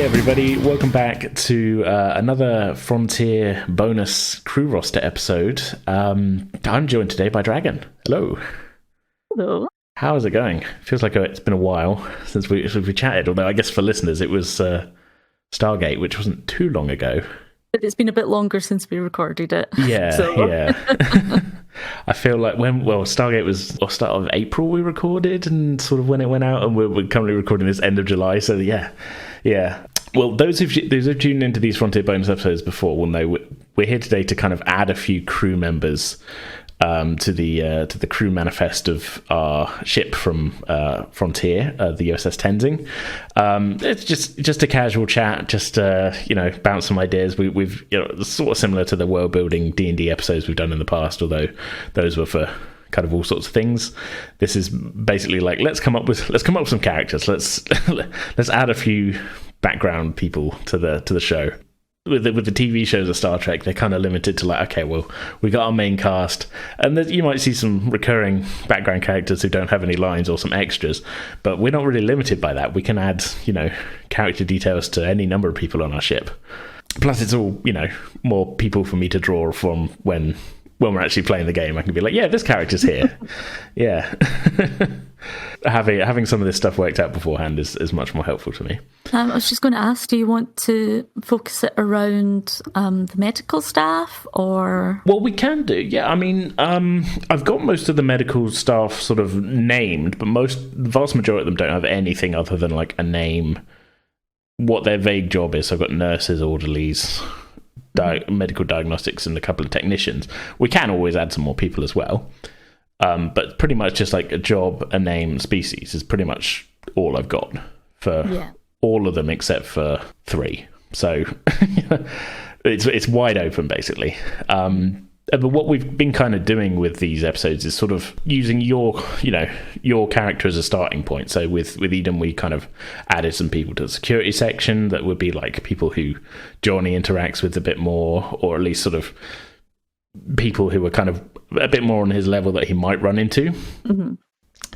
Hey everybody, welcome back to another Frontier bonus crew roster episode. I'm joined today by Dragon. Hello. Hello. How is it going? Feels like it's been a while since we chatted, although I guess for listeners it was Stargate, which wasn't too long ago. But it's been a bit longer since we recorded it. Yeah, yeah. I feel like Stargate was start of April we recorded, and sort of when it went out, and we're currently recording this end of July, so yeah. Well, those who've tuned into these Frontier bonus episodes before will know we're here today to kind of add a few crew members to the crew manifest of our ship from Frontier, the USS Tenzing. It's just a casual chat, just bounce some ideas. We've sort of similar to the world building D&D episodes we've done in the past, although those were for kind of all sorts of things. This is basically like let's come up with some characters. Let's add a few background people to the show. With the TV shows of Star Trek, they're kind of limited to like, okay, well, we got our main cast, and you might see some recurring background characters who don't have any lines or some extras, but we're not really limited by that. We can add, character details to any number of people on our ship. Plus, it's all, more people for me to draw from when we're actually playing the game. I can be like, yeah, this character's here. Yeah. Having some of this stuff worked out beforehand is much more helpful to me. I was just going to ask, do you want to focus it around the medical staff, or? Well, we can do, yeah. I mean, I've got most of the medical staff sort of named, but the vast majority of them don't have anything other than like a name, what their vague job is. So I've got nurses, orderlies, medical diagnostics, and a couple of technicians. We can always add some more people as well. But pretty much just like a job, a name, species is pretty much all I've got for all of them except for 3. So it's wide open basically. But what we've been kind of doing with these episodes is sort of using your character as a starting point. So with Eden, we kind of added some people to the security section that would be like people who Johnny interacts with a bit more, or at least sort of people who were kind of a bit more on his level that he might run into. Mm-hmm.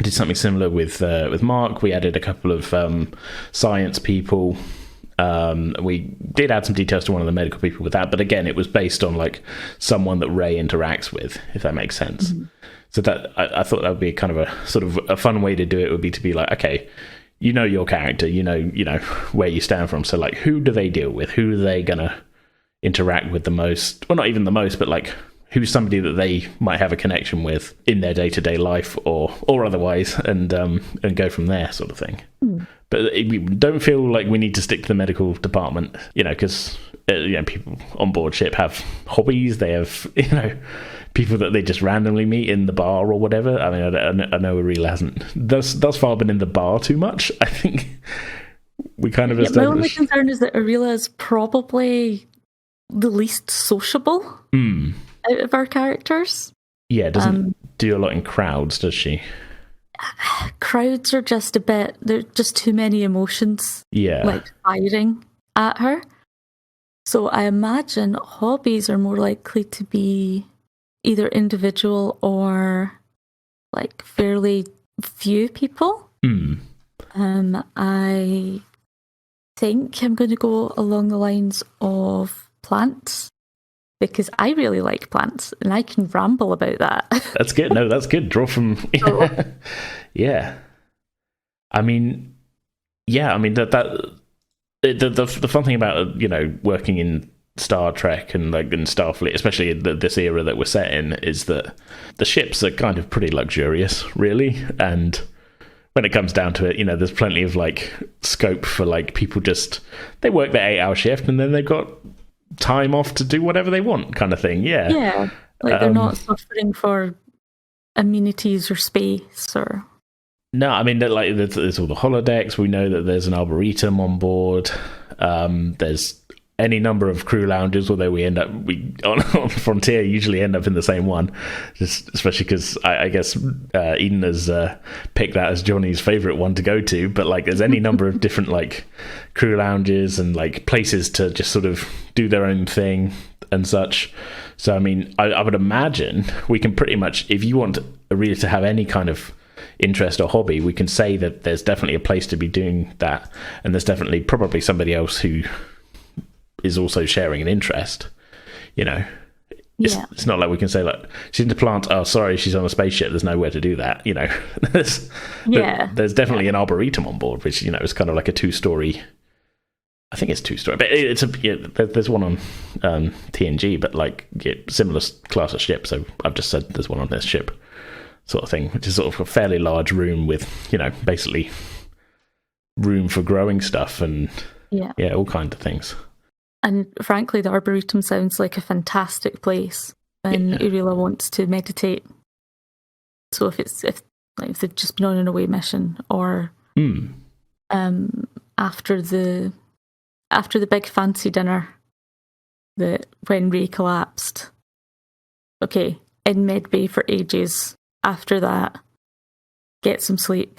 Did something similar with Mark. We added a couple of science people. We did add some details to one of the medical people with that, but again, it was based on like someone that Ray interacts with, if that makes sense. Mm-hmm. So that I thought that would be kind of a sort of a fun way to do it. Would be to be like, okay, your character, you know where you stand from. So like, who do they deal with? Who are they gonna interact with the most? Well, not even the most, but like, who's somebody that they might have a connection with in their day-to-day life or otherwise, and go from there, sort of thing. But we don't feel like we need to stick to the medical department, because people on board ship have hobbies. They have people that they just randomly meet in the bar or whatever. I mean, I know Arela hasn't thus far been in the bar too much. I think we kind of established. My only concern is that Arela is probably the least sociable out of our characters. Yeah, doesn't do a lot in crowds, does she? Crowds are just there's just too many emotions like firing at her. So I imagine hobbies are more likely to be either individual or like fairly few people. I think I'm going to go along the lines of plants, because I really like plants and I can ramble about that. That's good. No, that's good. Draw from... Yeah. I mean, the fun thing about, working in Star Trek and like in Starfleet, especially in this era that we're set in, is that the ships are kind of pretty luxurious, really. And when it comes down to it, there's plenty of like scope for like people they work their 8-hour shift and then they've got time off to do whatever they want, kind of thing. Yeah, like they're not suffering for amenities or space or... No, I mean, like there's all the holodecks. We know that there's an arboretum on board. There's any number of crew lounges, although we on Frontier usually end up in the same one, just especially because I guess Eden has picked that as Johnny's favorite one to go to. But like, there's any number of different like crew lounges and like places to just sort of do their own thing and such. So I mean, I would imagine we can pretty much, if you want Arela to have any kind of interest or hobby, we can say that there's definitely a place to be doing that, and there's definitely probably somebody else who is also sharing an interest. It's not like we can say, like, she's into plants, oh sorry, she's on a spaceship, there's nowhere to do that. There's definitely an arboretum on board, which is kind of like a two-story. I think it's two-story, but there's one on TNG, but like similar class of ship. So I've just said there's one on this ship, sort of thing, which is sort of a fairly large room with basically room for growing stuff and all kinds of things. And frankly, the Arboretum sounds like a fantastic place, and Urila wants to meditate. So if they've just been on an away mission, or after the big fancy dinner, when Ray collapsed, okay, in medbay for ages. After that, get some sleep,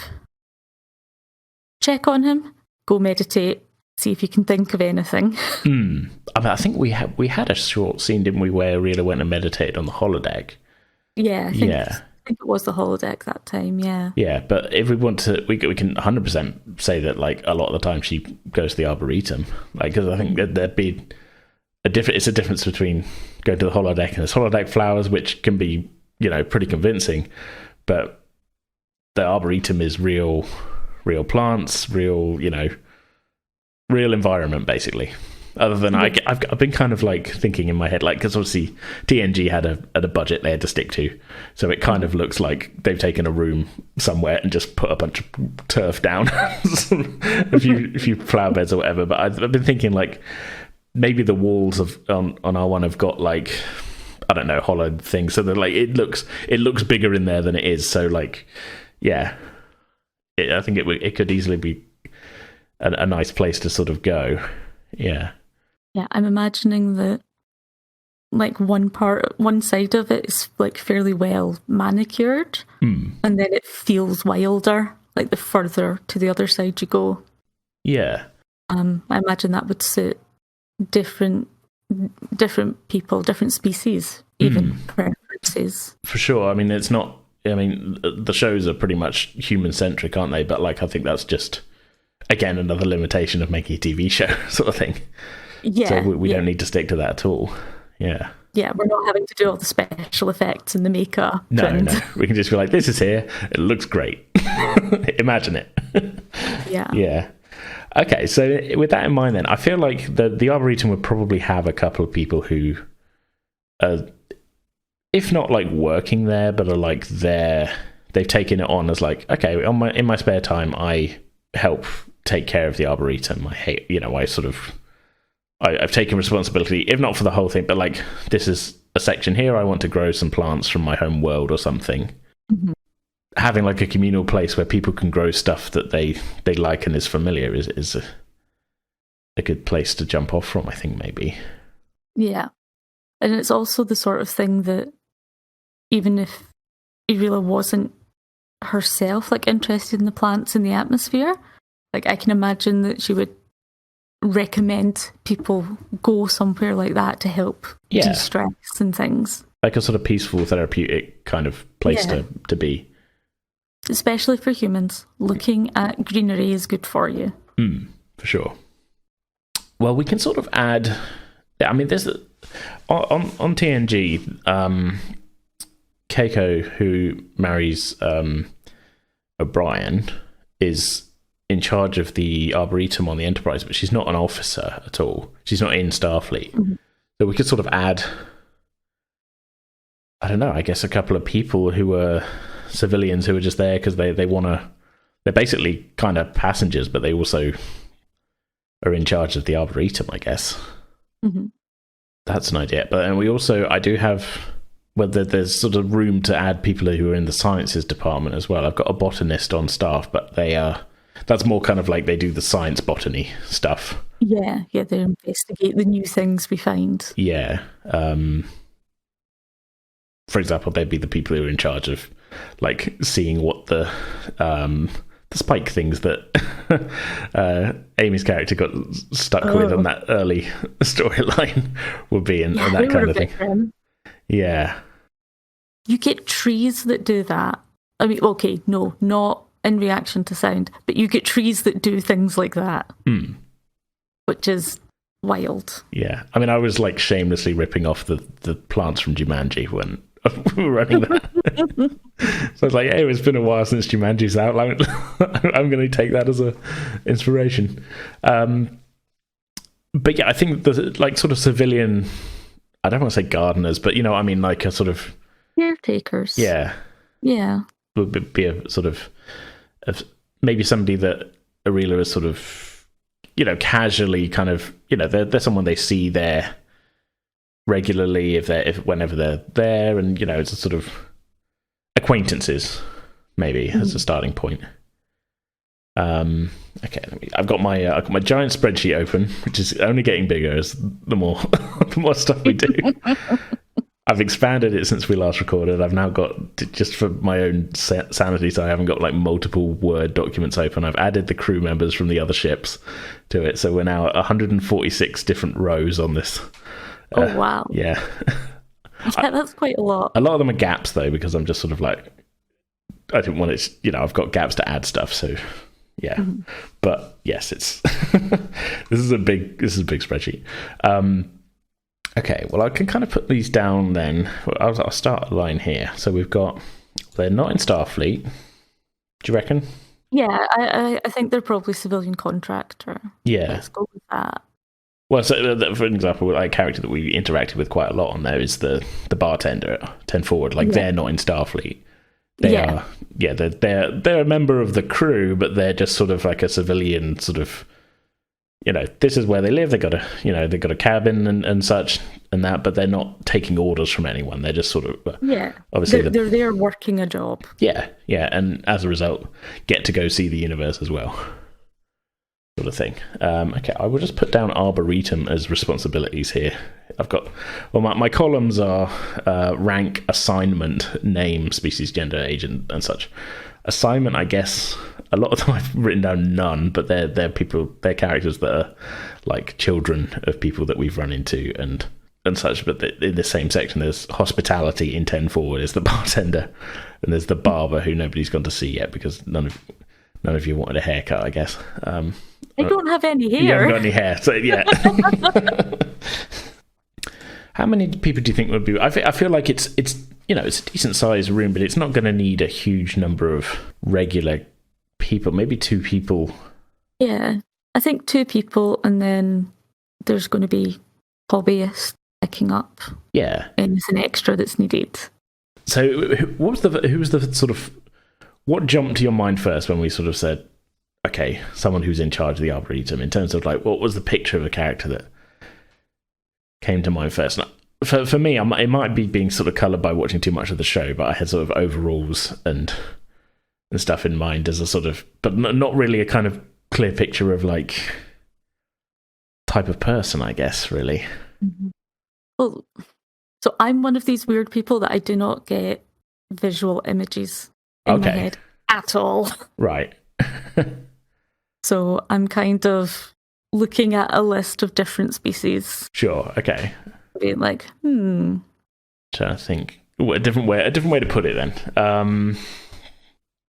check on him, go meditate. See if you can think of anything. I mean, I think we had a short scene, didn't we, where Rita went and meditated on the holodeck? Yeah, I think it was the holodeck that time. Yeah. Yeah, but if we want to, we can 100% say that, like, a lot of the time she goes to the Arboretum, like, because I think there'd be it's a difference between going to the holodeck and there's holodeck flowers, which can be pretty convincing, but the Arboretum is real plants, real environment, basically. Other than I've been kind of like thinking in my head, like, because obviously TNG had a budget they had to stick to, so it kind of looks like they've taken a room somewhere and just put a bunch of turf down, a few flower beds or whatever. But I've been thinking, like, maybe the walls on R1 have got, like, I don't know, hollowed things, so that, like, it looks bigger in there than it is. So, like, I think it could easily be a nice place to sort of go. Yeah, I'm imagining that, like, one side of it is, like, fairly well manicured, and then it feels wilder, like, the further to the other side you go. I imagine that would suit different people, different species, even preferences. For sure. I mean, it's not, the shows are pretty much human centric, aren't they? But, like, I think that's just, again, another limitation of making a TV show, sort of thing. Yeah. So we don't need to stick to that at all. Yeah. Yeah, we're not having to do all the special effects and the makeup. No. We can just be like, this is here. It looks great. Imagine it. Yeah. Yeah. Okay, so with that in mind then, I feel like the Arboretum would probably have a couple of people who are, if not, like, working there, but are, like, they've taken it on as, like, okay, in my spare time, I help take care of the Arboretum. I've taken responsibility, if not for the whole thing, but, like, this is a section here, I want to grow some plants from my home world or something. Mm-hmm. Having, like, a communal place where people can grow stuff that they like and is familiar is a good place to jump off from, I think, maybe. Yeah. And it's also the sort of thing that, even if Irila wasn't herself, like, interested in the plants in the atmosphere, like, I can imagine that she would recommend people go somewhere like that to help de-stress and things. Like a sort of peaceful, therapeutic kind of place to be. Especially for humans. Looking at greenery is good for you. For sure. Well, we can sort of add, there's on TNG, Keiko, who marries O'Brien, is in charge of the Arboretum on the Enterprise, but she's not an officer at all. She's not in Starfleet. Mm-hmm. So we could sort of add, I don't know, I guess a couple of people who are civilians who are just there because they want to, they're basically kind of passengers, but they also are in charge of the Arboretum, I guess. Mm-hmm. That's an idea. But then we also, I do have, there's sort of room to add people who are in the sciences department as well. I've got a botanist on staff, but that's more kind of like they do the science botany stuff. Yeah, they investigate the new things we find. Yeah. For example, they'd be the people who are in charge of, like, seeing what the spike things that Amy's character got stuck with on that early storyline would be, and that kind of thing. Yeah. You get trees that do that, I mean, okay, no, not in reaction to sound, but you get trees that do things like that, which is wild. Yeah, I mean, I was like shamelessly ripping off the plants from Jumanji when we were running that. So I was like, hey, it's been a while since Jumanji's out. Like, I'm going to take that as a inspiration. But yeah, I think the like sort of civilian, I don't want to say gardeners, but you know what I mean, like a sort of caretakers. Yeah. Would be a sort of maybe somebody that Arela is sort of, you know, casually kind of, you know, they're someone they see there regularly whenever they're there, and you know, it's a sort of acquaintances maybe as a starting point. Okay, I've got my giant spreadsheet open, which is only getting bigger as the more the more stuff we do. I've expanded it since we last recorded. I've now got, just for my own sanity, so I haven't got like multiple Word documents open, I've added the crew members from the other ships to it. So we're now at 146 different rows on this. Oh, wow. Yeah. Yeah, that's quite a lot. A lot of them are gaps, though, because I'm just sort of like, I didn't want it, you know, I've got gaps to add stuff, so yeah. Mm-hmm. But yes, it's this is a big spreadsheet. Okay, well, I can kind of put these down then. I'll start a line here. So we've got, they're not in Starfleet. Do you reckon? Yeah, I think they're probably civilian contractor. Yeah. Let's go with that. Well, so for example, like a character that we interacted with quite a lot on there is the bartender at 10 Forward. Like, they're not in Starfleet. They are, they're a member of the crew, but they're just sort of like a civilian sort of, you know, this is where they live. They got a cabin and such and that, but they're not taking orders from anyone. They're just sort of obviously they're there working a job. Yeah, and as a result, get to go see the universe as well, sort of thing. Okay, I will just put down Arboretum as responsibilities here. I've got, well, my columns are rank, assignment, name, species, gender, age, and such. Assignment, I guess, a lot of them I've written down none, but they're characters that are like children of people that we've run into and such. But in the same section, there's hospitality in 10 Forward is the bartender, and there's the barber who nobody's gone to see yet because none of you wanted a haircut, I guess. I don't have any hair. You haven't got any hair, so yeah. How many people do you think would be? I feel like it's you know, it's a decent sized room, but it's not going to need a huge number of regular people. Maybe 2 people. Yeah, I think 2 people, and then there's going to be hobbyists picking up. Yeah, and it's an extra that's needed. So, who was the sort of, what jumped to your mind first when we sort of said, okay, someone who's in charge of the Arboretum, in terms of like, what was the picture of a character that came to mind first? For me, it might be being sort of coloured by watching too much of the show, but I had sort of overalls and stuff in mind as a sort of, but not really a kind of clear picture of like type of person, I guess, really. Mm-hmm. Well, so I'm one of these weird people that I do not get visual images in my head at all. Right. So I'm kind of looking at a list of different species. Sure. Okay. Being like, Trying to think. A different way to put it then.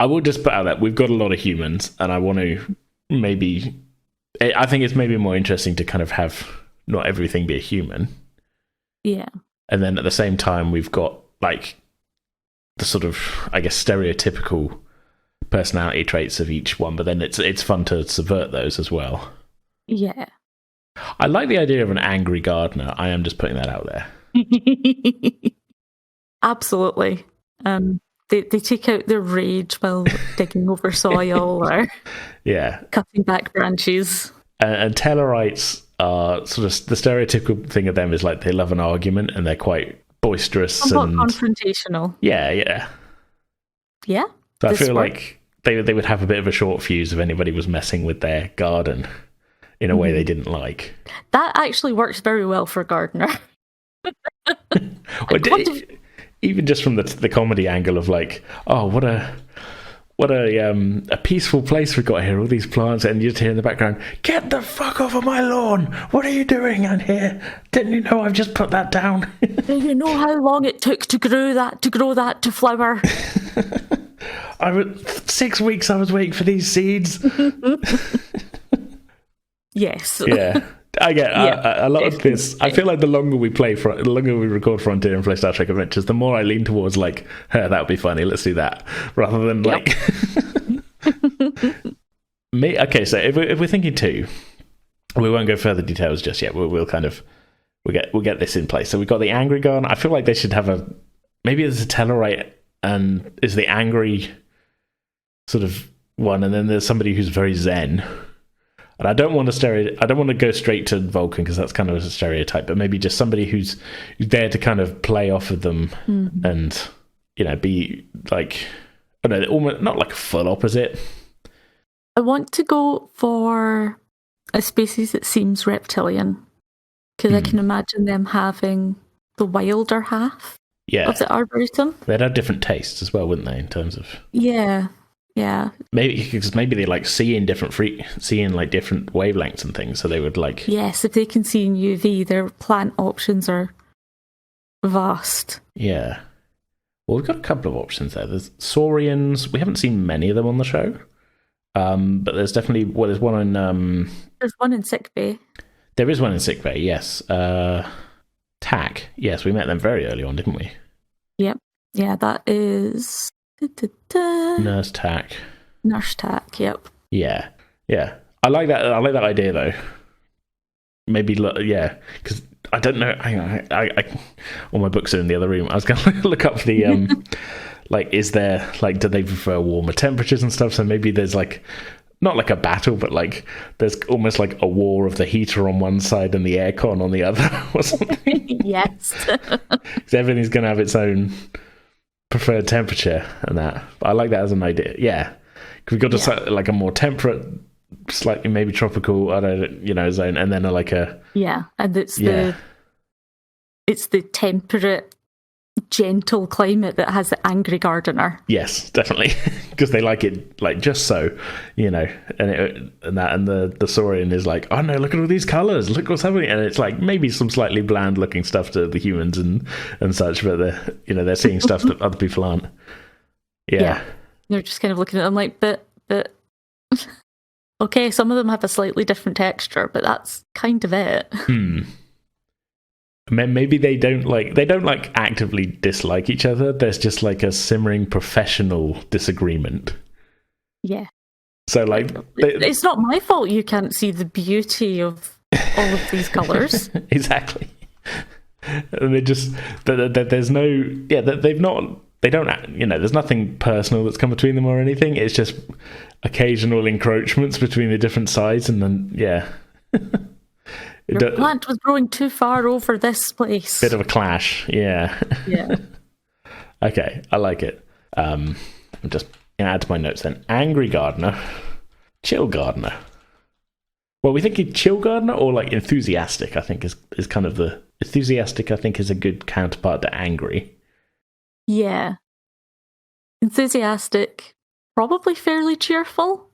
I will just put out that we've got a lot of humans, and I want to I think it's maybe more interesting to kind of have not everything be a human. Yeah. And then at the same time, we've got like the sort of, I guess, stereotypical personality traits of each one, but then it's fun to subvert those as well. Yeah. I like the idea of an angry gardener. I am just putting that out there. Absolutely. They take out their rage while digging over soil or cutting back branches. And Tellarites are sort of, the stereotypical thing of them is like they love an argument and they're quite boisterous. Somewhat confrontational. Yeah. Yeah. So I feel like they would have a bit of a short fuse if anybody was messing with their garden in a way they didn't like. That actually works very well for a gardener. Even just from the comedy angle of like, oh, what a peaceful place we've got here, all these plants, and you just hear in the background, get the fuck off of my lawn, what are you doing in here? Didn't you know I've just put that down? Do you know how long it took to grow that to flower? 6 weeks I was waiting for these seeds. Yes. Yeah. I get a lot of this. I feel like the longer we record Frontier and play Star Trek Adventures, the more I lean towards like, that would be funny, let's do that, rather than like. Okay, so if we're thinking 2, we won't go further details just yet. We'll get this in place. So we've got the Angry Gardener. I feel like they should have maybe there's a Tellarite and is the angry sort of one, and then there's somebody who's very zen. And I don't want to go straight to Vulcan because that's kind of a stereotype, but maybe just somebody who's there to kind of play off of them and, be like, I don't know, almost not like a full opposite. I want to go for a species that seems reptilian because I can imagine them having the wilder half of the Arboretum. They'd have different tastes as well, wouldn't they, in terms of... Yeah. Maybe they like seeing different like different wavelengths and things, so they would like. Yes, if they can see in UV, their plant options are vast. Yeah. Well, we've got a couple of options there. There's saurians. We haven't seen many of them on the show, but there's definitely there's one in. There's one in sickbay. There is one in sickbay. Yes. TAC. Yes, we met them very early on, didn't we? Yep. Yeah, that is. Nurse TAC. Yep. Yeah. I like that idea though. Maybe because I don't know. I all my books are in the other room. I was going to look up the like, is there like, do they prefer warmer temperatures and stuff? So maybe there's like not like a battle, but like there's almost like a war of the heater on one side and the aircon on the other, or something. Yes. Because everything's going to have its own preferred temperature and that. But I like that as an idea. Yeah, because we've got like a more temperate, slightly maybe tropical, zone, and then and it's the temperate, gentle climate that has the Angry Gardener. Yes, definitely, because they like it like just so, and the Saurian is like, oh no, look at all these colors, look what's happening, and it's like maybe some slightly bland looking stuff to the humans and such, but they're seeing stuff that other people aren't. Yeah, they're just kind of looking at them like, but okay, some of them have a slightly different texture, but that's kind of it. Maybe they don't actively dislike each other. There's just like a simmering professional disagreement. Yeah. So like, it's not my fault you can't see the beauty of all of these colours. Exactly. And they just there's no there's nothing personal that's come between them or anything. It's just occasional encroachments between the different sides, and then Your plant was growing too far over this place. Bit of a clash, yeah. Yeah. Okay, I like it. I'm just going to add to my notes then. Angry Gardener, Chill Gardener. Well, we thinking Chill Gardener or like Enthusiastic, I think is kind of the... Enthusiastic, I think, is a good counterpart to Angry. Yeah. Enthusiastic, probably fairly cheerful.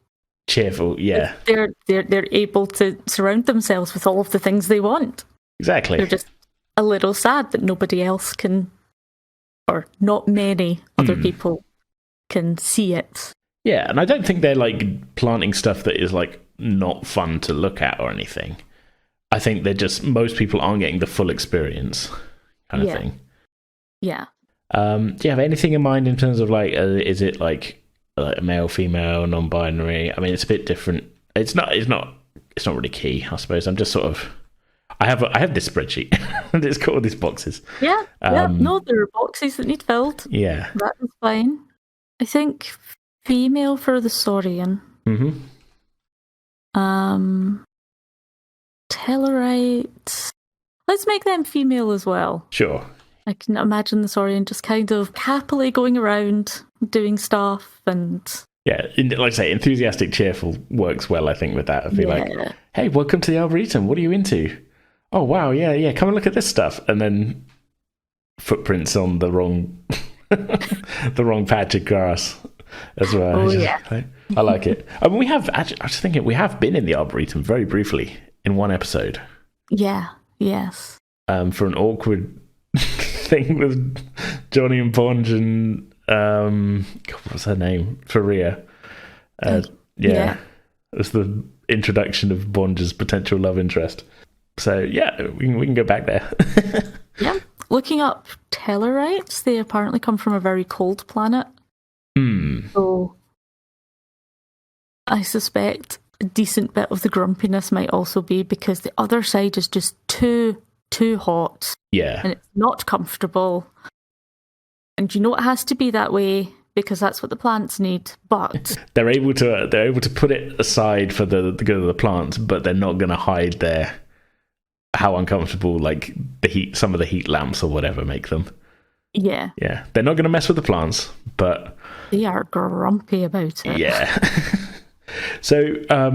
Cheerful, yeah. They're able to surround themselves with all of the things they want. Exactly. They're just a little sad that nobody else can, or not many other people can see it. Yeah, and I don't think they're like planting stuff that is like not fun to look at or anything. I think they're just, most people aren't getting the full experience kind of thing. Yeah. Do you have anything in mind in terms of like, is it like male, female, non-binary? I mean, it's a bit different. It's not really key, I suppose. I'm just sort of, I have this spreadsheet and it's got all these boxes. No, there are boxes that need filled. Yeah, that is fine. I think female for the Saurian. Tellarite. Let's make them female as well. Sure. I can imagine the Saurian just kind of happily going around doing stuff and... Yeah, like I say, enthusiastic, cheerful works well, I think, with that. I'd be like, hey, welcome to the Arboretum. What are you into? Oh, wow, yeah, come and look at this stuff. And then footprints on the wrong the wrong patch of grass as well. Oh, yeah. I like it. I mean, I was thinking, we have been in the Arboretum very briefly in one episode. Yeah, yes. For an awkward... thing with Johnny and Ponge and what's her name? Faria. Yeah. It was the introduction of Bond's potential love interest. So yeah, we can go back there. Yeah. Looking up Tellarites, they apparently come from a very cold planet. So I suspect a decent bit of the grumpiness might also be because the other side is just too hot. Yeah. And it's not comfortable. And you know it has to be that way because that's what the plants need. But they're able to put it aside for the good of the plants, but they're not going to hide how uncomfortable like some of the heat lamps or whatever make them. Yeah. Yeah. They're not going to mess with the plants, but they are grumpy about it. Yeah. So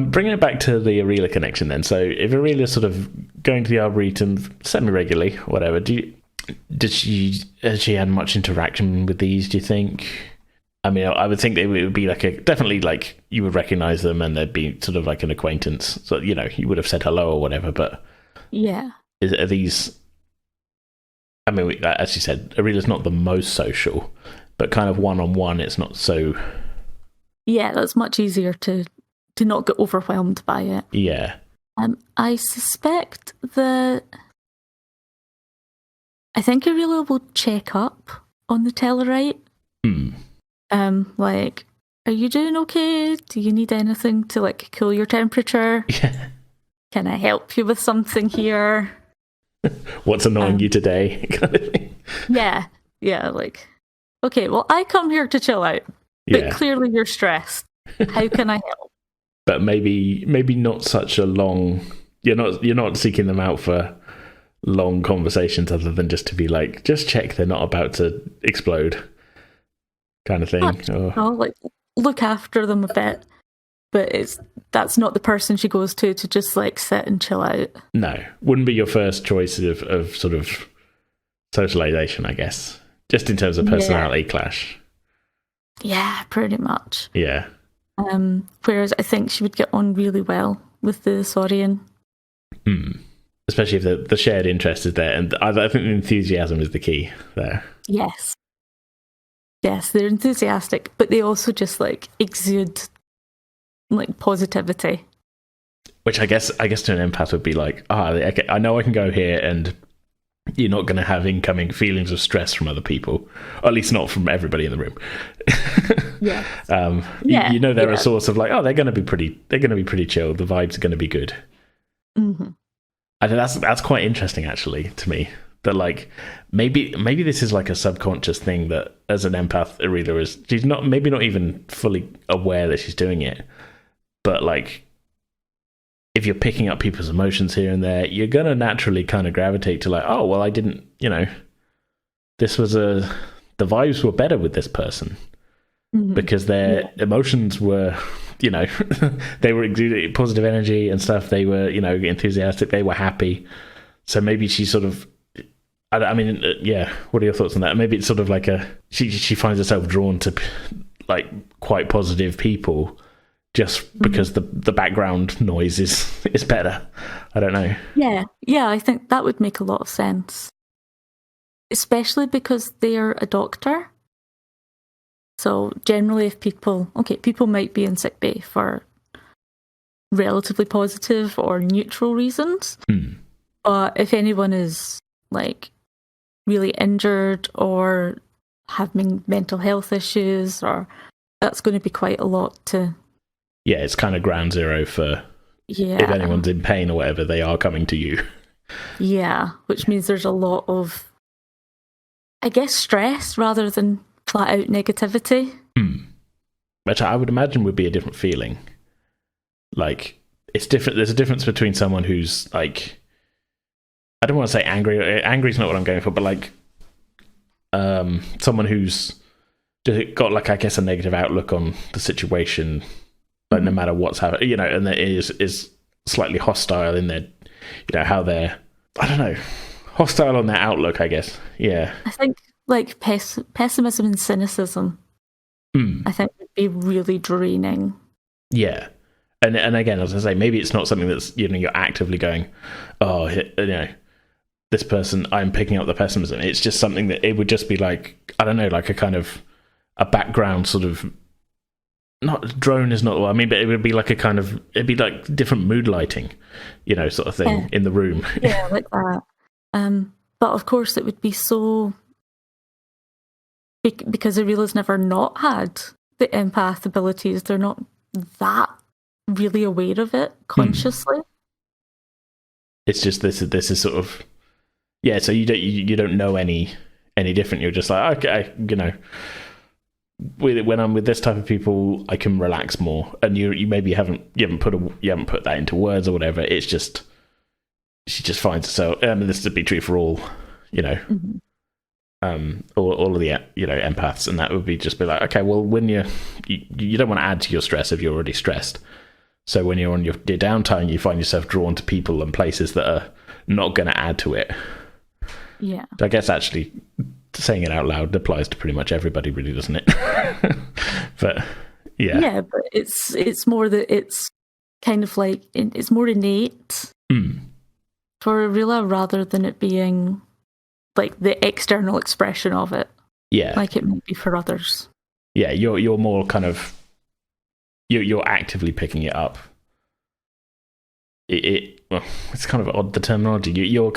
bringing it back to the Aurelia connection then. So if Aurelia's sort of going to the Arboretum semi-regularly, whatever, has she had much interaction with these, do you think? I mean, I would think it would be definitely like you would recognize them and there'd be sort of like an acquaintance. So, you would have said hello or whatever, but yeah. Are these... I mean, as you said, Aurelia's not the most social, but kind of one-on-one, it's not so... Yeah, that's much easier to not get overwhelmed by it. Yeah. I suspect that... I think Aurelia will check up on the Tellarite. Like, are you doing okay? Do you need anything to, like, cool your temperature? Yeah. Can I help you with something here? What's annoying you today? Kind of thing. Yeah, like, okay, well, I come here to chill out, but clearly you're stressed. How can I help? But maybe not such a long... You're not seeking them out for long conversations other than just to be like, just check they're not about to explode kind of thing. I'll like look after them a bit, but that's not the person she goes to just like sit and chill out. No, wouldn't be your first choice of sort of socialization, I guess, just in terms of personality clash. Yeah, pretty much. Yeah. Whereas I think she would get on really well with the Saurian. Especially if the shared interest is there, and I think the enthusiasm is the key there. Yes, they're enthusiastic, but they also just like exude like positivity. Which I guess to an empath would be like, okay, I know I can go here and you're not going to have incoming feelings of stress from other people, or at least not from everybody in the room. Yeah. They're a source of like, they're going to be pretty chill. The vibes are going to be good. Mm-hmm. I think that's quite interesting actually to me. That like maybe this is like a subconscious thing that as an empath, Aurelia she's not even fully aware that she's doing it, but like if you're picking up people's emotions here and there, you're gonna naturally kind of gravitate to like, oh well, I didn't, this was the vibes were better with this person because their emotions were, they were exuding positive energy and stuff. They were, enthusiastic. They were happy. So maybe she sort of. I mean, what are your thoughts on that? Maybe it's sort of like she finds herself drawn to like quite positive people just because the background noise is better. I don't know. Yeah, I think that would make a lot of sense. Especially because they're a doctor. So generally if people might be in sick bay for relatively positive or neutral reasons. But if anyone is like really injured or having mental health issues, or that's going to be quite a lot to... Yeah, it's kind of ground zero for if anyone's in pain or whatever, they are coming to you. Yeah, which means there's a lot of, I guess, stress rather than flat out negativity. Which I would imagine would be a different feeling. Like, it's different. There's a difference between someone who's like, I don't want to say angry. Angry is not what I'm going for, but like, someone who's just got like, I guess, a negative outlook on the situation, like no matter what's happening, and that is slightly hostile in their, how they're, I don't know, hostile on their outlook, I guess. Yeah. I think like pessimism and cynicism, I think would be really draining. Yeah. And again, as I say, maybe it's not something that's, you're actively going, this person, I'm picking up the pessimism. It's just something that it would just be like, I don't know, like a kind of a background sort of, not drone is not what I mean, but it would be like it'd be like different mood lighting, sort of thing in the room. Yeah, like that. But of course it would be so, because Ariela's never not had the empath abilities, they're not that really aware of it consciously. It's just this is sort of, so you don't know any different. You're just like, okay, when I'm with this type of people, I can relax more, and you maybe haven't put that into words or whatever. It's just she just finds herself. I mean, this would be true for all, all of the empaths, and that would be like, okay, well, when you don't want to add to your stress if you're already stressed. So when you're on your downtime, you find yourself drawn to people and places that are not going to add to it. Yeah. So I guess actually saying it out loud applies to pretty much everybody, really, doesn't it? But yeah. Yeah, but it's more that it's kind of like, it's more innate for Ariela rather than it being like the external expression of it. Yeah. Like it might be for others. Yeah, you're more kind of, you're actively picking it up. Well, it's kind of odd, the terminology. You're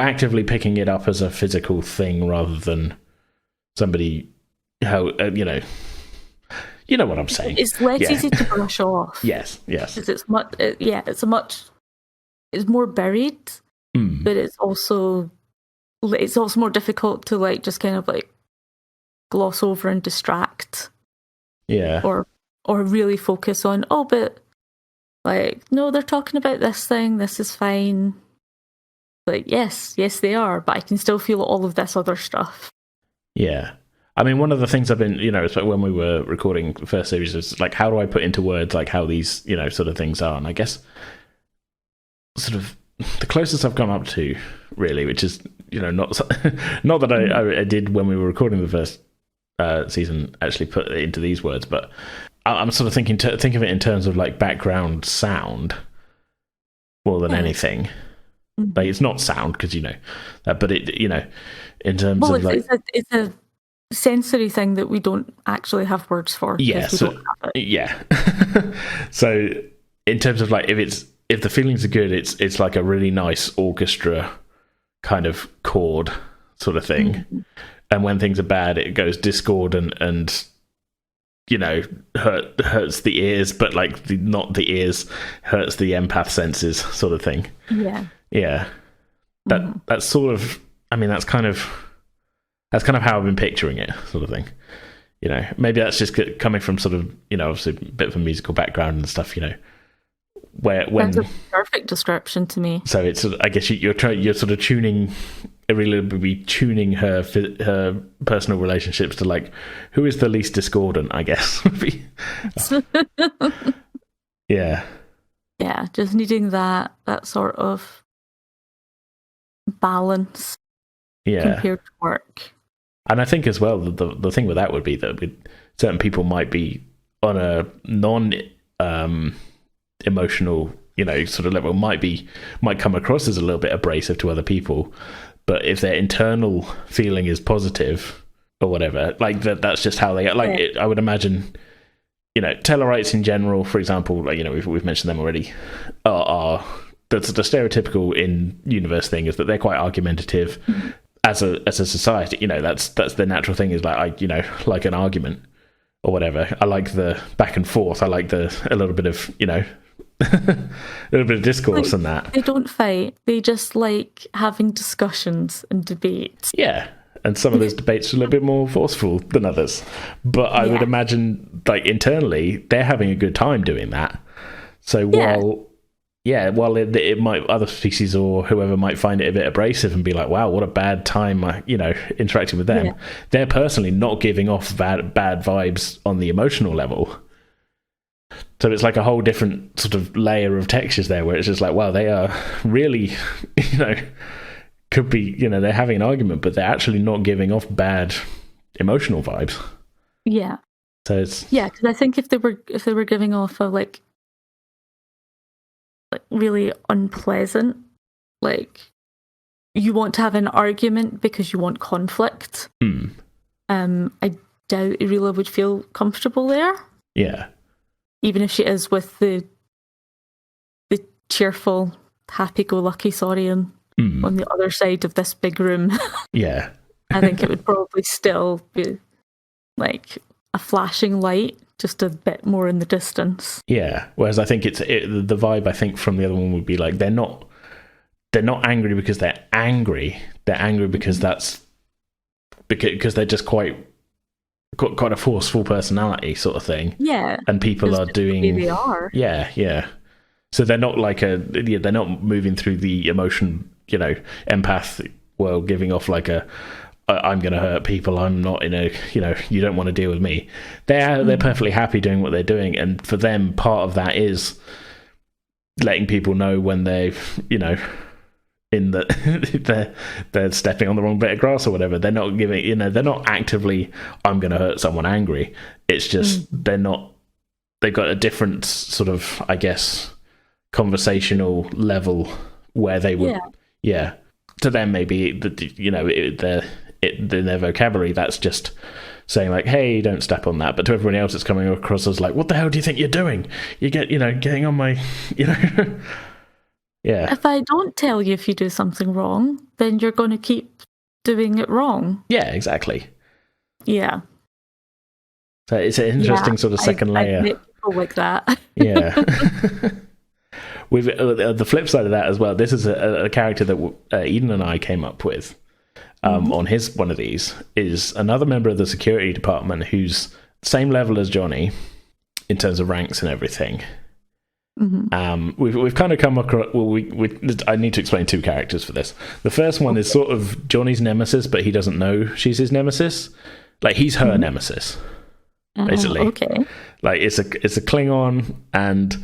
actively picking it up as a physical thing rather than somebody you know what I'm saying. It's less easy to brush off. Yes. It's more buried, but it's also more difficult to like just kind of like gloss over and distract. Yeah. Or really focus on, but like, no, they're talking about this thing, this is fine. Like, yes, they are, but I can still feel all of this other stuff. Yeah. I mean, one of the things I've been, when we were recording the first series, is like, how do I put into words like how these, sort of things are? And I guess sort of the closest I've gone up to, really, which is, not that I did when we were recording the first season, actually put it into these words, but I'm sort of think of it in terms of like background sound more than anything. Like, it's not sound because that, but it in terms of like it's a sensory thing that we don't actually have words for. Yeah, yeah. So in terms of like if the feelings are good, it's like a really nice orchestra kind of chord sort of thing, and when things are bad, it goes discordant and hurts the ears, but like not the ears, hurts the empath senses sort of thing. Yeah. That's sort of, I mean, that's kind of how I've been picturing it, sort of thing. Maybe that's just coming from sort of, obviously a bit of a musical background and stuff, when that's a perfect description to me. So it's, I guess you're sort of tuning, really be tuning her personal relationships to like, who is the least discordant, I guess. Yeah, just needing that sort of balance compared to work. And I think as well the thing with that would be that certain people might be on a non emotional sort of level, might come across as a little bit abrasive to other people, but if their internal feeling is positive or whatever, like that's just how they like it. I would imagine Tellarites in general, for example, like we've mentioned them already, are the stereotypical in universe thing is that they're quite argumentative. As a society, that's the natural thing, is like like an argument or whatever. I like the back and forth. I like a little bit of a little bit of discourse and that. They don't fight. They just like having discussions and debates. Yeah, and some of those debates are a little bit more forceful than others. But I would imagine, like, internally, they're having a good time doing that. So while it might, other species or whoever might find it a bit abrasive and be like, wow, what a bad time, interacting with them. They're personally not giving off bad vibes on the emotional level. So it's like a whole different sort of layer of textures there, where it's just like, wow, they are really, could be, they're having an argument, but they're actually not giving off bad emotional vibes. Yeah. So it's because I think if they were giving off a like really unpleasant, like you want to have an argument because you want conflict. I doubt Irula would feel comfortable there. Yeah. Even if she is with the cheerful, happy-go-lucky Saurian on the other side of this big room. Yeah. I think it would probably still be like a flashing light, just a bit more in the distance. Yeah. Whereas I think the vibe I think from the other one would be like they're not angry because they're angry. They're angry because because they're just quite a forceful personality sort of thing. Yeah. And people are doing the way they are. Yeah, yeah. So they're not like they're not moving through the emotion, empath world, giving off like I'm going to hurt people. I'm not in a, you don't want to deal with me. They're perfectly happy doing what they're doing. And for them, part of that is letting people know when they've, in the they're stepping on the wrong bit of grass or whatever. They're not giving, they're not actively, I'm going to hurt someone angry. It's just, they've got a different sort of, I guess, conversational level where they would, to them maybe in their vocabulary that's just saying like, hey, don't step on that, but to everyone else it's coming across as like, what the hell do you think you're doing? You get getting on my yeah. If I don't tell you if you do something wrong, then you're going to keep doing it wrong. Yeah, exactly. Yeah. So it's an interesting sort of second layer. I met people like that. Yeah. With the flip side of that as well, this is a character that Eden and I came up with on one of these, is another member of the security department who's same level as Johnny in terms of ranks and everything. We've kind of come across. Well, I need to explain two characters for this. The first one is sort of Johnny's nemesis, but he doesn't know she's his nemesis. Like he's her nemesis, basically. Okay. Like it's a Klingon, and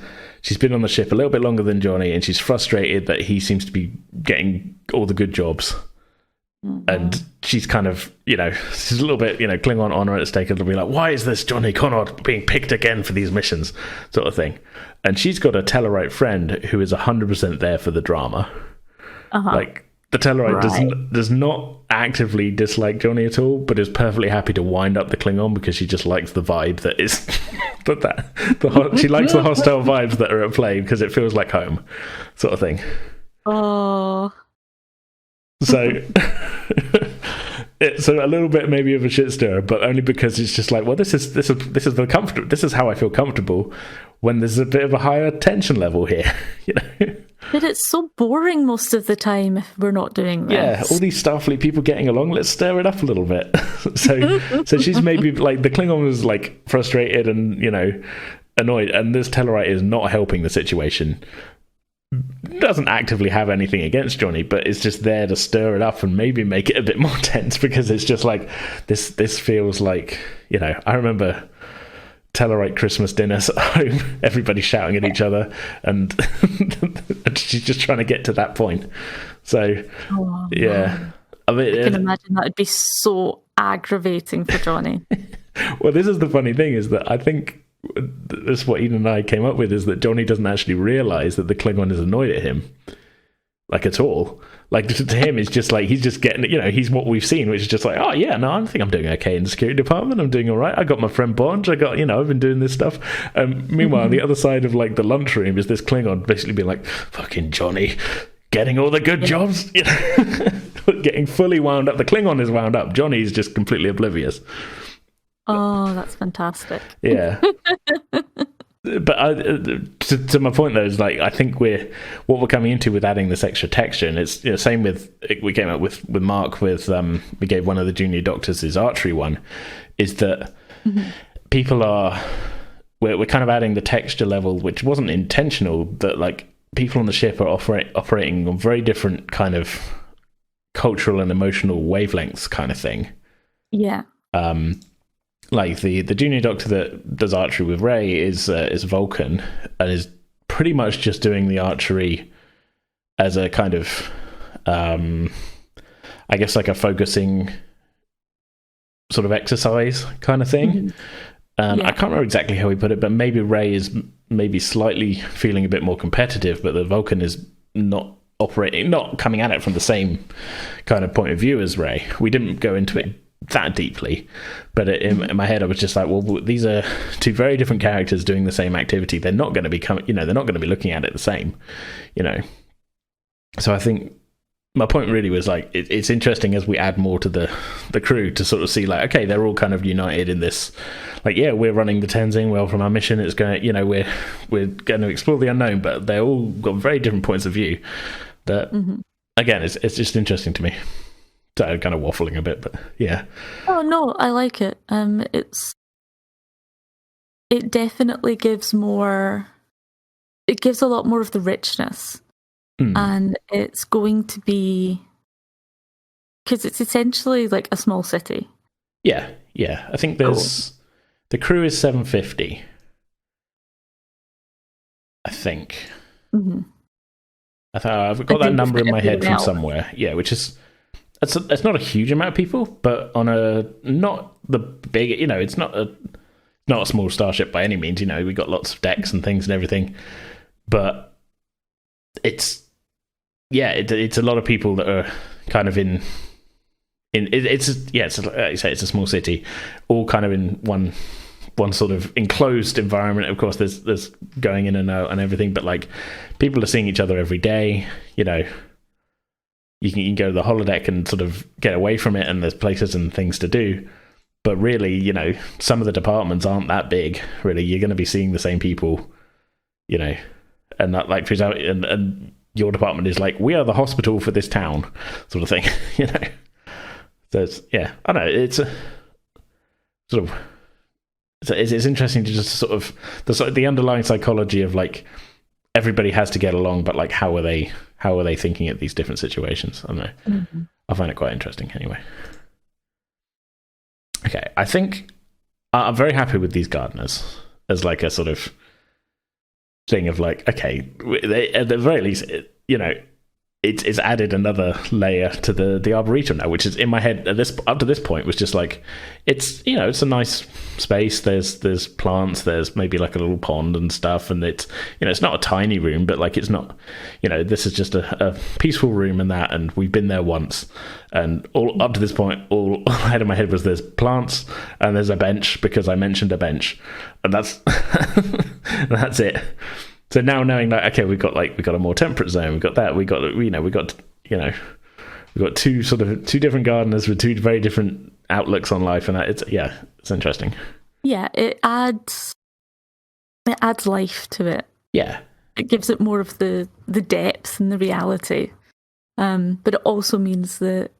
she's been on the ship a little bit longer than Johnny, and she's frustrated that he seems to be getting all the good jobs. And she's kind of, she's a little bit, Klingon honor at stake. It'll be like, why is this Johnny Connor being picked again for these missions, sort of thing. And she's got a Tellarite friend who is 100% there for the drama. Like the Tellarite does not actively dislike Johnny at all, but is perfectly happy to wind up the Klingon because she just likes the vibe that is, she likes the hostile vibes that are at play because it feels like home, sort of thing. Oh. So it's a little bit maybe of a shit stir, but only because it's just like, well, this is the comfortable. This is how I feel comfortable when there's a bit of a higher tension level here. But it's so boring most of the time if we're not doing this. Yeah, all these Starfleet people getting along. Let's stir it up a little bit. So she's maybe like the Klingon was like frustrated and annoyed, and this Tellarite is not helping the situation. Doesn't actively have anything against Johnny, but it's just there to stir it up and maybe make it a bit more tense, because it's just like this feels like, I remember Tellarite Christmas dinners at home, everybody shouting at each other, and she's just trying to get to that point. So yeah, I can imagine that would be so aggravating for Johnny. Well, this is the funny thing, is that I think this is what Eden and I came up with, is that Johnny doesn't actually realize that the Klingon is annoyed at him, like at all. Like to him, it's just like he's just getting, he's what we've seen, which is just like, oh yeah, no, I think I'm doing okay in the security department. I'm doing all right. I got my friend Bond. I've been doing this stuff. Meanwhile, on the other side of like the lunchroom is this Klingon basically being like, fucking Johnny, getting all the good jobs, getting fully wound up. The Klingon is wound up. Johnny's just completely oblivious. Oh, that's fantastic. Yeah. But to my point though, is like, I think what we're coming into with adding this extra texture, and it's same with, we came up with Mark with we gave one of the junior doctors his archery one, is that people are, we're kind of adding the texture level, which wasn't intentional, that like people on the ship are operating on very different kind of cultural and emotional wavelengths kind of thing. Yeah. Like the junior doctor that does archery with Ray is Vulcan, and is pretty much just doing the archery as a kind of, I guess like a focusing sort of exercise kind of thing. I can't remember exactly how he put it, but maybe Ray is maybe slightly feeling a bit more competitive, but the Vulcan is not coming at it from the same kind of point of view as Ray. We didn't go into it that deeply, but in my head I was just like, well, these are two very different characters doing the same activity. They're not going to be they're not going to be looking at it the same, so I think my point really was like, it's interesting as we add more to the crew to sort of see like, okay, they're all kind of united in this, like, yeah, we're running the Tenzing, well, from our mission it's going, we're going to explore the unknown, but they're all got very different points of view that again, it's just interesting to me. So I'm kind of waffling a bit, but yeah. Oh no, I like it. It definitely gives more. It gives a lot more of the richness, and it's going to be because it's essentially like a small city. Yeah. I think the crew is 750. I think. Mm-hmm. I've got that number in my head from somewhere. Yeah, which is. It's not a huge amount of people, but on a not the big, it's not a small starship by any means. We got lots of decks and things and everything, but it's a lot of people that are kind of in it's like you say, it's a small city, all kind of in one sort of enclosed environment. Of course, there's going in and out and everything, but like people are seeing each other every day. You can go to the holodeck and sort of get away from it, and there's places and things to do. But really, some of the departments aren't that big. Really, you're going to be seeing the same people, and that, like, for example, and your department is like, we are the hospital for this town, sort of thing. So it's, I don't know. It's a sort of it's interesting to just sort of the underlying psychology of like everybody has to get along, but like how are they thinking at these different situations? I don't know. Mm-hmm. I find it quite interesting anyway. Okay, I think I'm very happy with these gardeners as like a sort of thing of like, okay, they, at the very least, it's added another layer to the arboretum now, which is in my head up to this point was just like, it's it's a nice space. There's plants. There's maybe like a little pond and stuff, and it's it's not a tiny room, but like it's not this is just a peaceful room and we've been there once, and all up to this point, all I had in my head was there's plants and there's a bench because I mentioned a bench, and that's that's it. So now knowing that, okay, we've got a more temperate zone, we've got that, we got two different gardeners with two very different outlooks on life, and that it's interesting. Yeah, it adds life to it. Yeah, it gives it more of the depth and the reality, but it also means that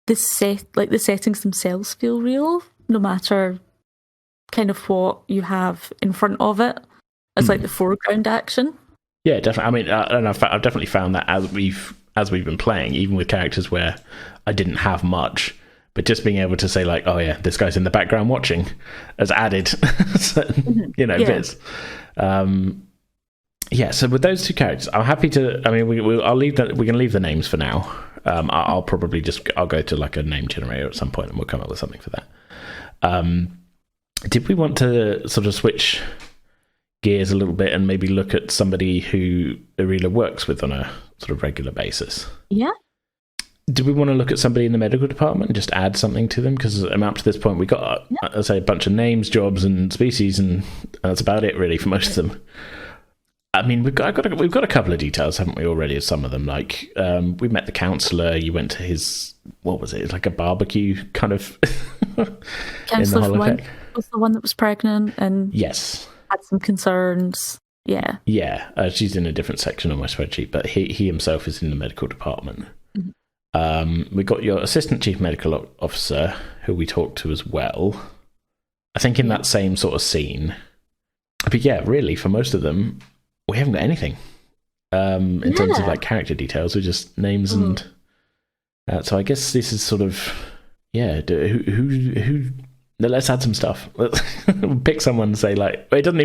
the settings themselves feel real, no matter kind of what you have in front of it. It's like the foreground action. Yeah, definitely. I mean, I've definitely found that as we've been playing, even with characters where I didn't have much, but just being able to say like, oh yeah, this guy's in the background watching, has added certain, bits. So with those two characters, I'm happy to. I mean, I'll leave that. We can leave the names for now. I'll probably I'll go to like a name generator at some point, and we'll come up with something for that. Did we want to sort of switch gears a little bit and maybe look at somebody who Arila works with on a sort of regular basis? Yeah. Do we want to look at somebody in the medical department and just add something to them? Because up to this point, we got, I'd say, a bunch of names, jobs, and species, and that's about it, really, for most of them. I mean, we've got a couple of details, haven't we, already, of some of them? Like, we met the counsellor, you went to his, what was it? It's like a barbecue kind of counsellor was the one that was pregnant and... Yes. Had some concerns. Yeah, she's in a different section on my spreadsheet, but he himself is in the medical department. Mm-hmm. We got your assistant chief medical officer, who we talked to as well, I think in that same sort of scene. But yeah, really, for most of them, we haven't got anything in terms of like character details. We're just names and so I guess this is sort of who let's add some stuff. Let's pick someone and say like, it doesn't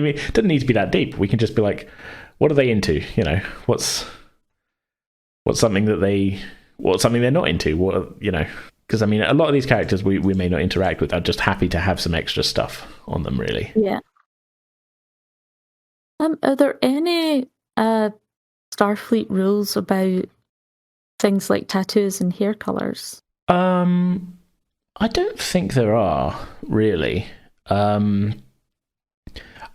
need to be that deep. We can just be like, what are they into? What's something they're not into? Because I mean, a lot of these characters we may not interact with. I'm just happy to have some extra stuff on them, really. Yeah. Are there any Starfleet rules about things like tattoos and hair colors? I don't think there are, really. I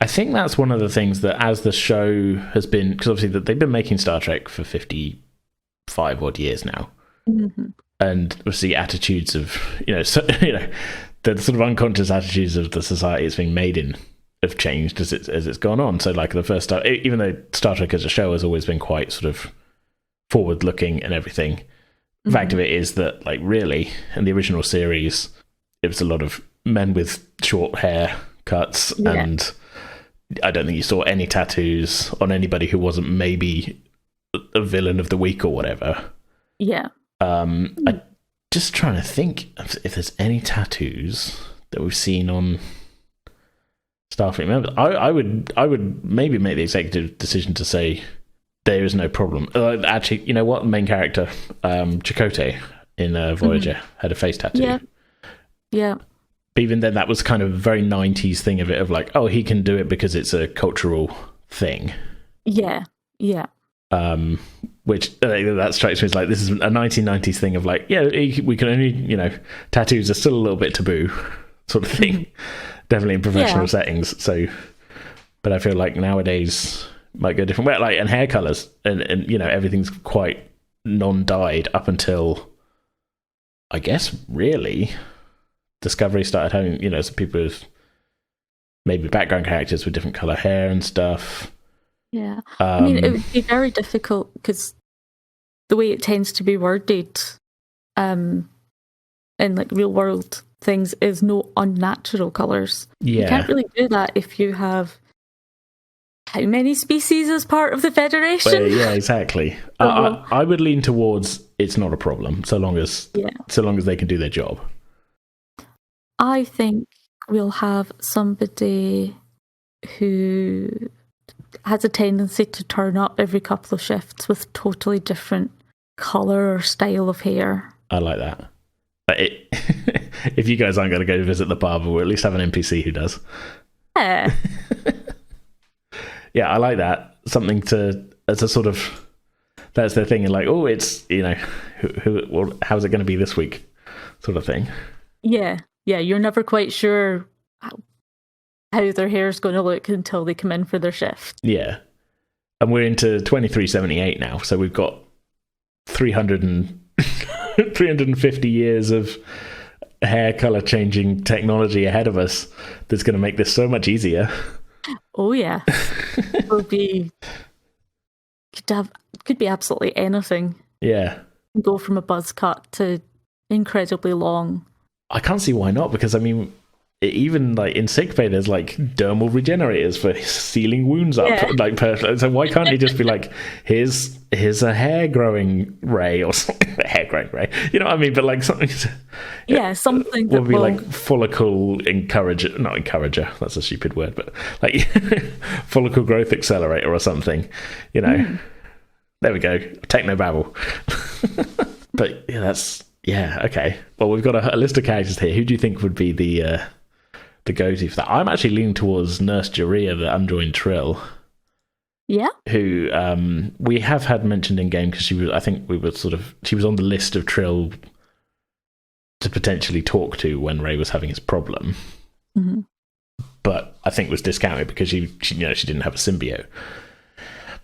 think that's one of the things that, as the show has been, because obviously they've been making Star Trek for 55 odd years now, and obviously attitudes of the sort of unconscious attitudes of the society it's being made in have changed as it's gone on. So like the first Star, even though Star Trek as a show has always been quite sort of forward looking and everything, the fact of it is that, like, really in the original series it was a lot of men with short hair cuts, and I don't think you saw any tattoos on anybody who wasn't maybe a villain of the week or whatever. I just trying to think if there's any tattoos that we've seen on Starfleet members. I would maybe make the executive decision to say there is no problem. Actually, you know what? The main character, Chakotay in Voyager, had a face tattoo. Yeah. But even then, that was kind of a very 90s thing of it, of like, oh, he can do it because it's a cultural thing. Yeah. Which that strikes me as like, this is a 1990s thing of like, yeah, we can only, tattoos are still a little bit taboo, sort of thing. Definitely in professional settings. So, but I feel like nowadays might go a different way. Like, and hair colors and everything's quite non-dyed up until, I guess, really, Discovery started having, some people with maybe background characters with different color hair and stuff. Yeah. I mean, it would be very difficult because the way it tends to be worded in like real world things is no unnatural colours. You can't really do that if you have how many species as part of the Federation? Well, yeah, exactly. I would lean towards it's not a problem so long as they can do their job. I think we'll have somebody who has a tendency to turn up every couple of shifts with totally different colour or style of hair. I like that. If you guys aren't going to go visit the barber, we'll at least have an NPC who does. Yeah. Yeah, I like that. Something as a sort of, that's their thing. And like, oh, it's, how's it going to be this week? Sort of thing. Yeah. Yeah, you're never quite sure how their hair's going to look until they come in for their shift. Yeah. And we're into 2378 now, so we've got 350 years of hair color changing technology ahead of us that's going to make this so much easier. Oh yeah. Could be absolutely anything. Yeah. Go from a buzz cut to incredibly long. I can't see why not, because I mean, even like in sickbay, there's like dermal regenerators for sealing wounds up. Yeah. So why can't he just be like, here's a hair growing ray or something? Hair growing ray, you know what I mean? But like something. Yeah, something that will be like follicle encourager, not encourager. That's a stupid word, but like follicle growth accelerator or something. There we go. Technobabble. But yeah, that's. Yeah, okay. Well, we've got a list of characters here. Who do you think would be the go-to for that? I'm actually leaning towards Nurse Jaria, the unjoined Trill. Yeah. Who we have had mentioned in game because she was on the list of Trill to potentially talk to when Ray was having his problem. Mm-hmm. But I think was discounted because she didn't have a symbiote.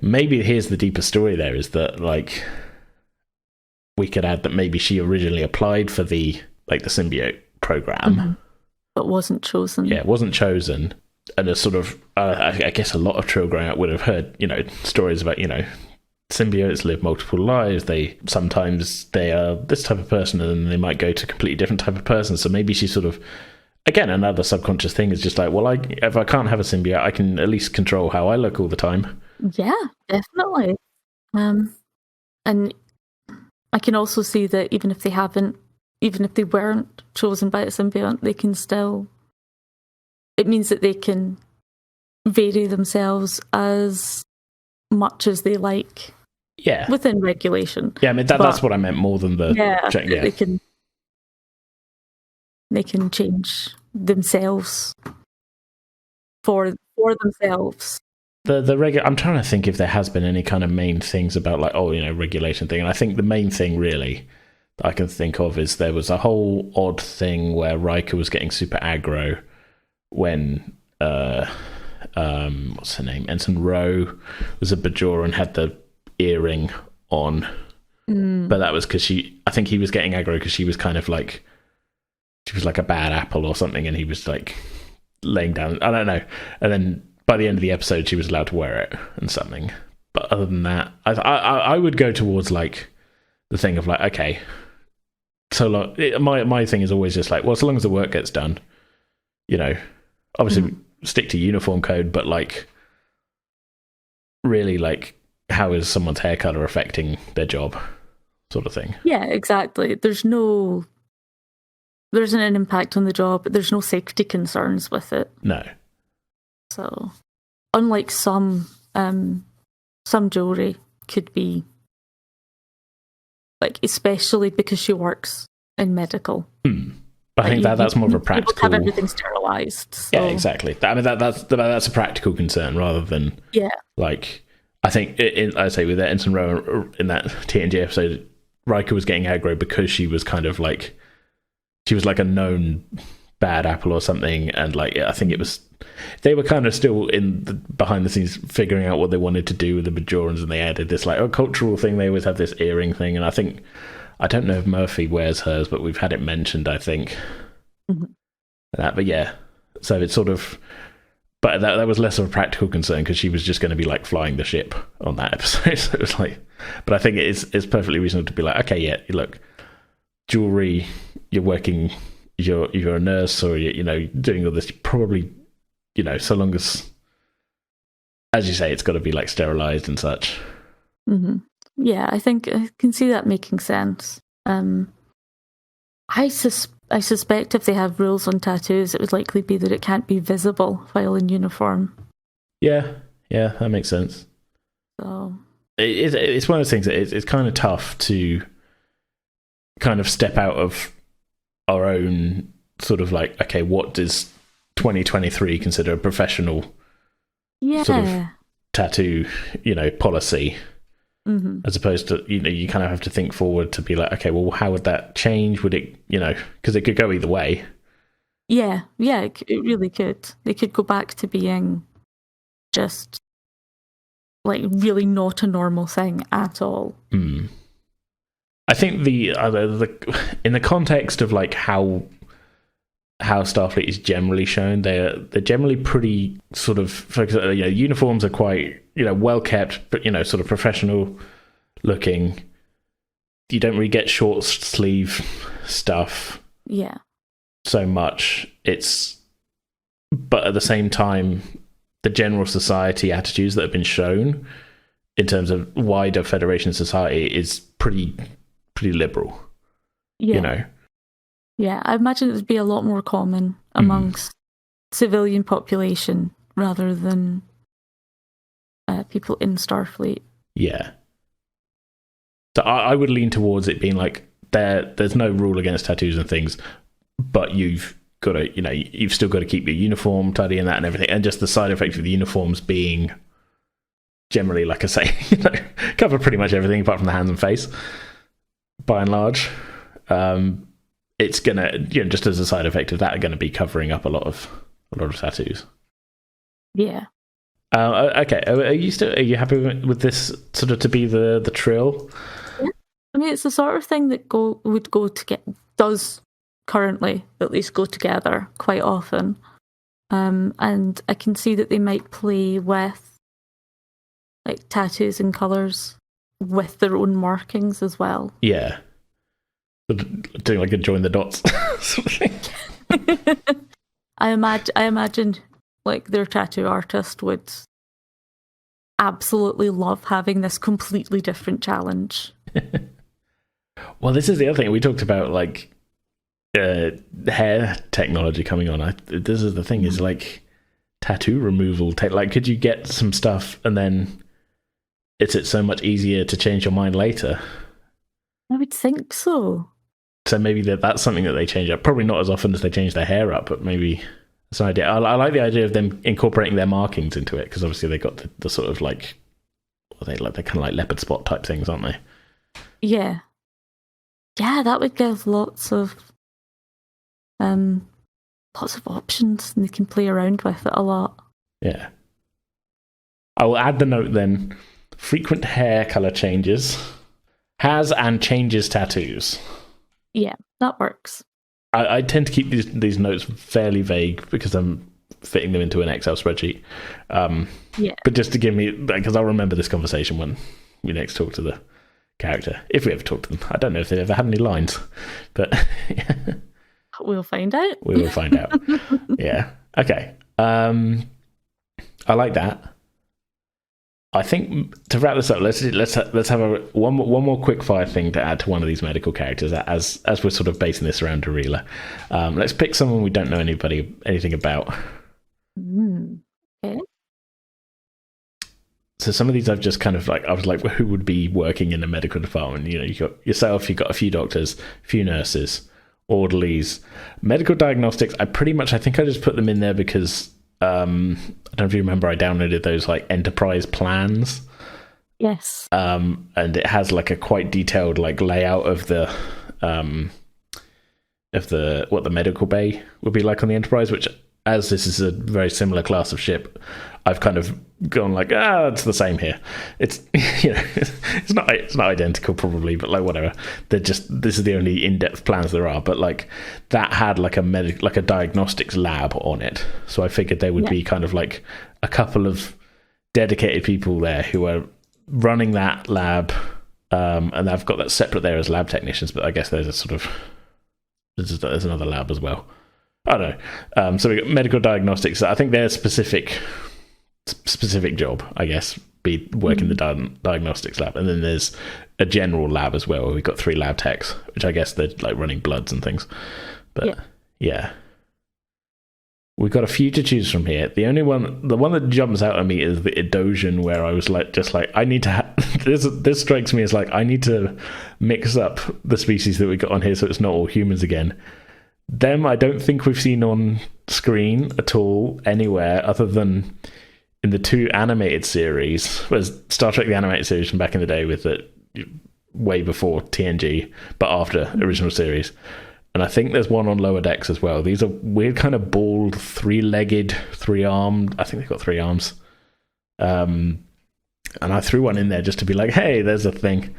Maybe here's the deeper story there, is that like we could add that maybe she originally applied for the symbiote program, but wasn't chosen. Yeah, wasn't chosen, and a sort of I guess a lot of Trill growing up would have heard stories about symbiotes live multiple lives. They are this type of person, and then they might go to a completely different type of person. So maybe she sort of, again, another subconscious thing is just like, well, if I can't have a symbiote, I can at least control how I look all the time. Yeah, definitely. And I can also see that even if they weren't chosen by a symbiote, they can still. It means that they can vary themselves as much as they like. Yeah. Within regulation. Yeah, I mean that's what I meant more than the. Yeah. They can change themselves for themselves. I'm trying to think if there has been any kind of main things about regulation thing, and I think the main thing really I can think of is there was a whole odd thing where Riker was getting super aggro when what's her name? Ensign Rowe was a Bajoran and had the earring on. But that was because I think he was getting aggro because she was kind of like, she was like a bad apple or something, and he was like laying down, I don't know. And then by the end of the episode, she was allowed to wear it and something. But other than that, I would go towards like the thing of like, okay, so long. My thing is always just like, well, so long as the work gets done, you know, obviously stick to uniform code, but like really like, how is someone's hair color affecting their job, sort of thing. Yeah, exactly. There isn't an impact on the job, but there's no safety concerns with it. No. So, unlike some jewelry could be, like, especially because she works in medical. But I think that's more of a practical. Have everything sterilised. So. Yeah, exactly. I mean, that's a practical concern rather than like. I think, I say with that Ensign Rowe in that TNG episode, Riker was getting aggro because she was kind of like, she was like a known bad apple or something, and like I think it was, they were kind of still in the behind the scenes figuring out what they wanted to do with the Bajorans, and they added this like cultural thing. They always have this earring thing, and I think, I don't know if Murphy wears hers, but we've had it mentioned, I think. But yeah, so it's sort of. But that was less of a practical concern because she was just going to be like flying the ship on that episode. So it was like, but I think it's perfectly reasonable to be like, okay, yeah, look, jewelry, you're working, you're a nurse, or you know, doing all this. Probably, you know, so long as you say, it's got to be like sterilized and such. Yeah, I think I can see that making sense. I suspect if they have rules on tattoos, it would likely be that it can't be visible while in uniform. Yeah, that makes sense. So it's one of those things that it's kind of tough to kind of step out of our own sort of like, okay, what does 2023 consider a professional sort of tattoo, you know, policy? As opposed to, you know, you kind of have to think forward to be like, okay, well, how would that change? Would it, you know, because it could go either way. Yeah, it really could. They could go back to being just like really not a normal thing at all. I think the in the context of like how Starfleet is generally shown, they're generally pretty sort of focused. You know, uniforms are quite, you know, well kept, but you know, sort of professional looking. You don't really get short sleeve stuff. Yeah. So much. But at the same time, the general society attitudes that have been shown in terms of wider Federation society is pretty liberal. Yeah. You know. Yeah, I imagine it would be a lot more common amongst civilian population rather than people in Starfleet. Yeah. So I would lean towards it being like there's no rule against tattoos and things, but you've got to, you know, you've still got to keep your uniform tidy and that and everything, and just the side effect of the uniforms being generally, like I say, you know, cover pretty much everything apart from the hands and face, by and large. It's gonna, you know, just as a side effect of that, are going to be covering up a lot of tattoos. Yeah. Okay. Are you happy with this sort of to be the trill? Yeah. I mean, it's the sort of thing that does currently at least go together quite often, and I can see that they might play with like tattoos and colours with their own markings as well. Yeah. Doing like a join the dots sort of thing. I imagine like their tattoo artist would absolutely love having this completely different challenge. Well, this is the other thing we talked about, like hair technology coming on. This is the thing, is like tattoo removal. Like, could you get some stuff and then it's so much easier to change your mind later? I would think so. So maybe that's something that they change up. Probably not as often as they change their hair up, but maybe it's an idea. I like the idea of them incorporating their markings into it, because obviously they got the sort of like, they're kind of like leopard spot type things, aren't they? Yeah. yeah, that would give lots of options, and they can play around with it a lot. Yeah. I will add the note then. Frequent hair colour changes. Has and changes tattoos. Yeah, that works. I tend to keep these notes fairly vague because I'm fitting them into an Excel spreadsheet. But just to give me, because I'll remember this conversation when we next talk to the character. If we ever talk to them. I don't know if they've ever had any lines. But we'll find out. We will find out. Yeah. Okay. I like that. I think to wrap this up, let's have one more quick fire thing to add to one of these medical characters as we're sort of basing this around Darila. Let's pick someone we don't know anything about. Okay. So some of these I've just kind of I was like, well, who would be working in the medical department? You know, you got yourself, you got a few doctors, a few nurses, orderlies, medical diagnostics. I think I just put them in there because. I don't know if you remember, I downloaded those enterprise plans. Yes. And it has a quite detailed layout of the what the medical bay would be like on the Enterprise, which, as this is a very similar class of ship, I've kind of gone it's the same here. It's it's not identical probably, but whatever. They're just, this is the only in-depth plans there are. But that had a diagnostics lab on it, so I figured there would be kind of a couple of dedicated people there who are running that lab, and I've got that separate there as lab technicians. But I guess there's there's another lab as well. I don't know. So we got medical diagnostics. I think their specific job, I guess, be working the diagnostics lab, and then there's a general lab as well where we've got 3 lab techs, which I guess they're running bloods and things. But yeah, we've got a few to choose from here. The one that jumps out at me is the Edosian, where I was I need to this strikes me as I need to mix up the species that we got on here so it's not all humans again. Them I don't think we've seen on screen at all anywhere other than in the 2 animated series. Was Star Trek the animated series from back in the day with it way before TNG, but after original series. And I think there's one on Lower Decks as well. These are weird kind of bald, 3-legged, 3-armed. I think they've got 3 arms. And I threw one in there just to be like, hey, there's a thing.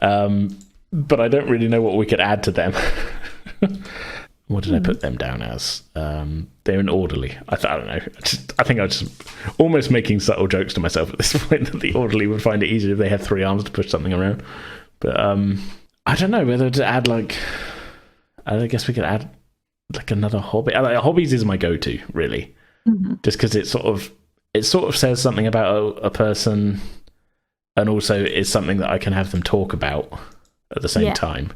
But I don't really know what we could add to them. What did I put them down as? They're an orderly. I don't know. I think I was just almost making subtle jokes to myself at this point that the orderly would find it easier if they had 3 arms to push something around. But I don't know whether to add I guess we could add another hobby. Hobbies is my go-to, really, just because it sort of says something about a person, and also is something that I can have them talk about at the same time.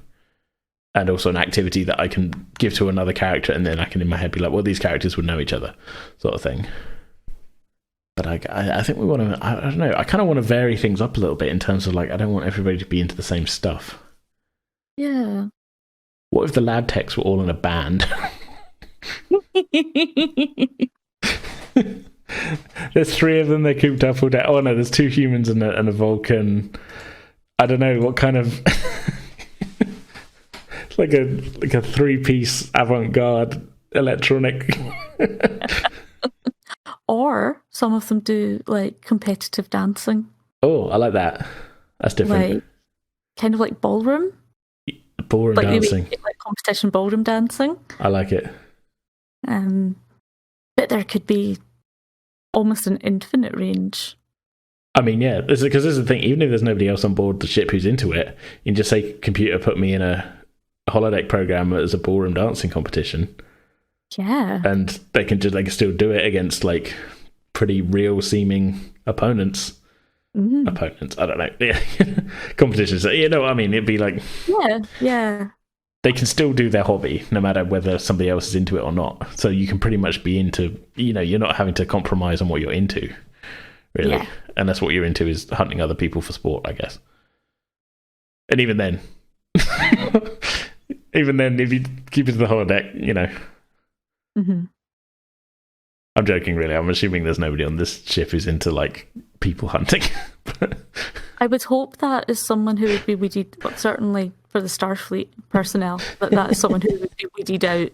And also an activity that I can give to another character, and then I can in my head be like, well, these characters would know each other, sort of thing. But I think we want to, I don't know, I kind of want to vary things up a little bit in terms of I don't want everybody to be into the same stuff. Yeah. What if the lab techs were all in a band? There's 3 of them, they're cooped up all day. Oh no, there's 2 humans and a Vulcan. I don't know, what kind of... like a 3-piece avant-garde electronic. Or some of them do competitive dancing. Oh, I like that. That's different. Kind of like ballroom. Ballroom dancing. Competition ballroom dancing. I like it. But there could be almost an infinite range. I mean, yeah, because this is the thing. Even if there's nobody else on board the ship who's into it, you can just say, computer, put me in a holodeck program as a ballroom dancing competition. Yeah. And they can still do it against pretty real seeming opponents. Opponents, I don't know. Yeah. Competitions. You know what I mean? It'd be yeah. They can still do their hobby no matter whether somebody else is into it or not. So you can pretty much be into, you're not having to compromise on what you're into, really. Yeah. And that's what you're into, is hunting other people for sport, I guess. And even then, if you keep it to the holodeck, I'm joking, really. I'm assuming there's nobody on this ship who's into people hunting. I would hope that is someone who would be weeded, but certainly for the Starfleet personnel, that is someone who would be weeded out.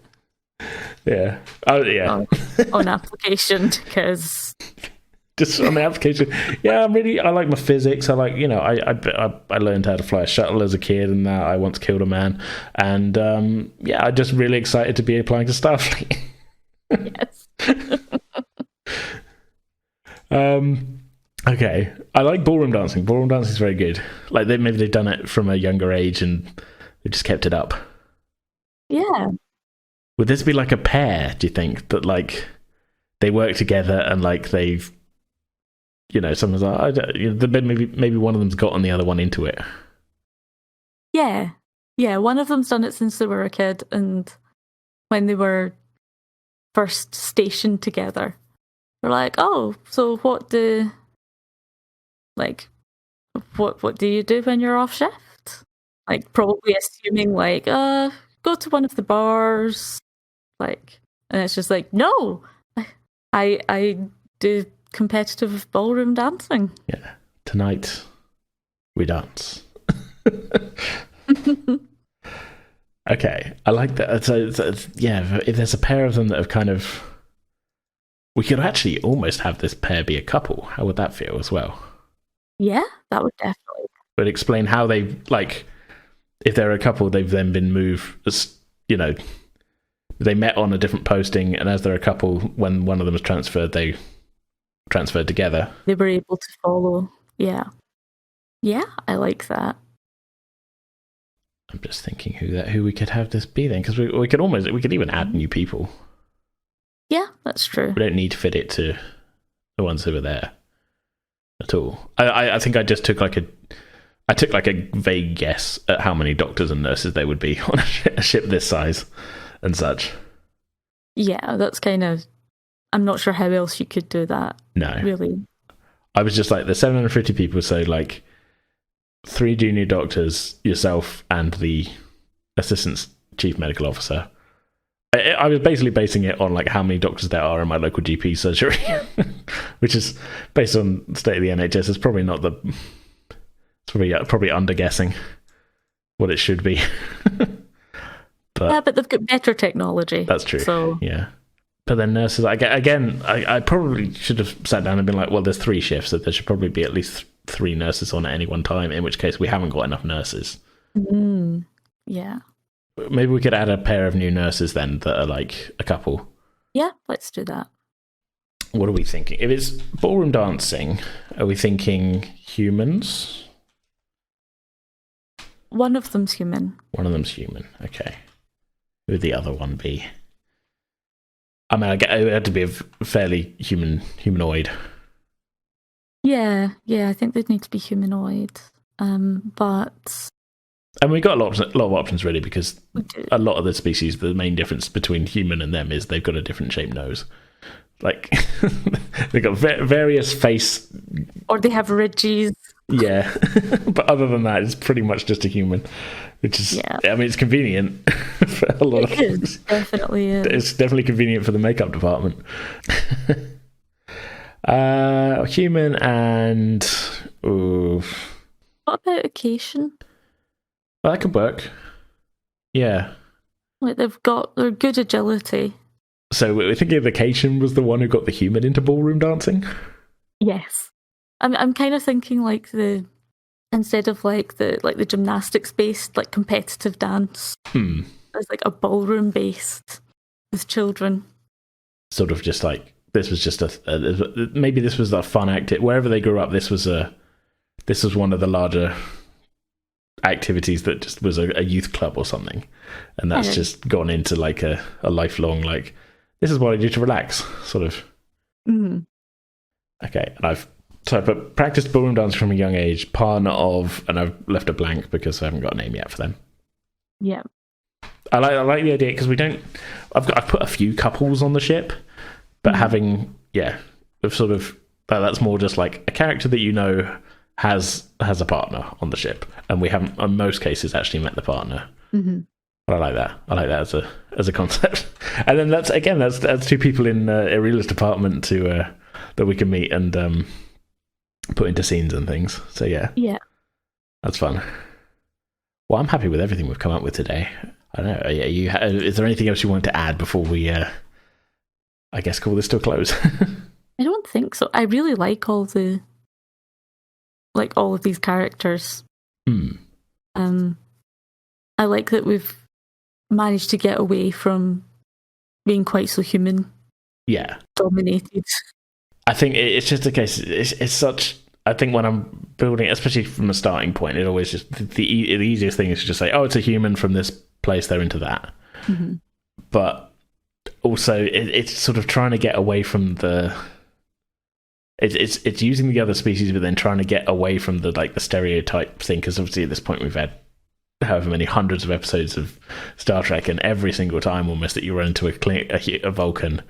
Yeah. Oh, yeah. On application, because just on the application, yeah. I like my physics. I like, I learned how to fly a shuttle as a kid, and I once killed a man. And I'm just really excited to be applying to Starfleet. Yes. Okay, I like ballroom dancing. Ballroom dancing is very good. Like maybe they've done it from a younger age and they just kept it up. Yeah. Would this be like a pair? Do you think that like they work together and like they've, someone's like, maybe one of them's gotten the other one into it. Yeah, one of them's done it since they were a kid, and when they were first stationed together, they're like, oh, so what do you do when you're off shift? Like, probably assuming like, go to one of the bars, like, and it's just like, no, I do competitive ballroom dancing. Yeah, tonight we dance. Okay, I like that. So, if there's a pair of them that have kind of, we could actually almost have this pair be a couple. How would that feel as well? Yeah, that would definitely. But explain how they, like, if they're a couple, they've then been moved, they met on a different posting, and as they're a couple, when one of them was transferred, they transferred together. They were able to follow. Yeah, I like that. I'm just thinking who we could have this be then, because we could even add new people. Yeah, that's true. We don't need to fit it to the ones who were there at all. I think I just took like a vague guess at how many doctors and nurses there would be on a ship this size and such. Yeah, that's kind of, I'm not sure how else you could do that. No. Really. I was just like, there's 750 people, so like 3 junior doctors, yourself, and the assistant chief medical officer. I was basically basing it on like how many doctors there are in my local GP surgery, which is based on the state of the NHS. It's probably not probably underguessing what it should be. But they've got better technology. That's true. So yeah. But then nurses, I probably should have sat down and been like, well, there's 3 shifts, so there should probably be at least 3 nurses on at any one time, in which case we haven't got enough nurses. Yeah. Maybe we could add a pair of new nurses then that are like a couple. Yeah, let's do that. What are we thinking? If it's ballroom dancing, are we thinking humans? One of them's human. One of them's human, okay. Who would the other one be? I mean, it had to be a fairly humanoid. Yeah, I think they'd need to be humanoid. But... And we got a lot of options really, because a lot of the species, the main difference between human and them is they've got a different shaped nose. Like, they've got various face... Or they have ridges. Yeah. But other than that, it's pretty much just a human, which is... Yeah. I mean, it's convenient for a lot of things. It definitely is. It's definitely convenient for the makeup department. Human and... Ooh. What about occasion? Well, that could work. Yeah. Like they're good agility. So we're thinking Vacation was the one who got the human into ballroom dancing? Yes. I'm kind of thinking like instead of like the gymnastics based like competitive dance. It's like a ballroom based with children. Sort of just like this was just maybe this was a fun activity. Wherever they grew up, this was one of the larger activities that just was a youth club or something, and that's just gone into like a lifelong, like, this is what I do to relax sort of. Okay, and I've practiced ballroom dance from a young age, partner of, and I've left a blank because I haven't got a name yet for them. Yeah, I like the idea because I've put a few couples on the ship, but having sort of that's more just like a character that has a partner on the ship, and we haven't in most cases actually met the partner. But I like that as a concept. And then that's 2 people in Arila's department that we can meet, and put into scenes and things. So yeah, that's fun. Well, I'm happy with everything we've come up with today. I don't know. Is there anything else you want to add before we, I guess, call this to a close? I don't think so. I really like all of these characters. I like that we've managed to get away from being quite so human. Yeah. Dominated. I think it's just a case. It's such. I think when I'm building, especially from a starting point, it always just the easiest thing is to just say, "Oh, it's a human from this place. They're into that." Mm-hmm. But also, it's sort of trying to get away from the. It's using the other species, but then trying to get away from the stereotype thing. Because obviously, at this point, we've had however many hundreds of episodes of Star Trek, and every single time almost that you run into a Vulcan,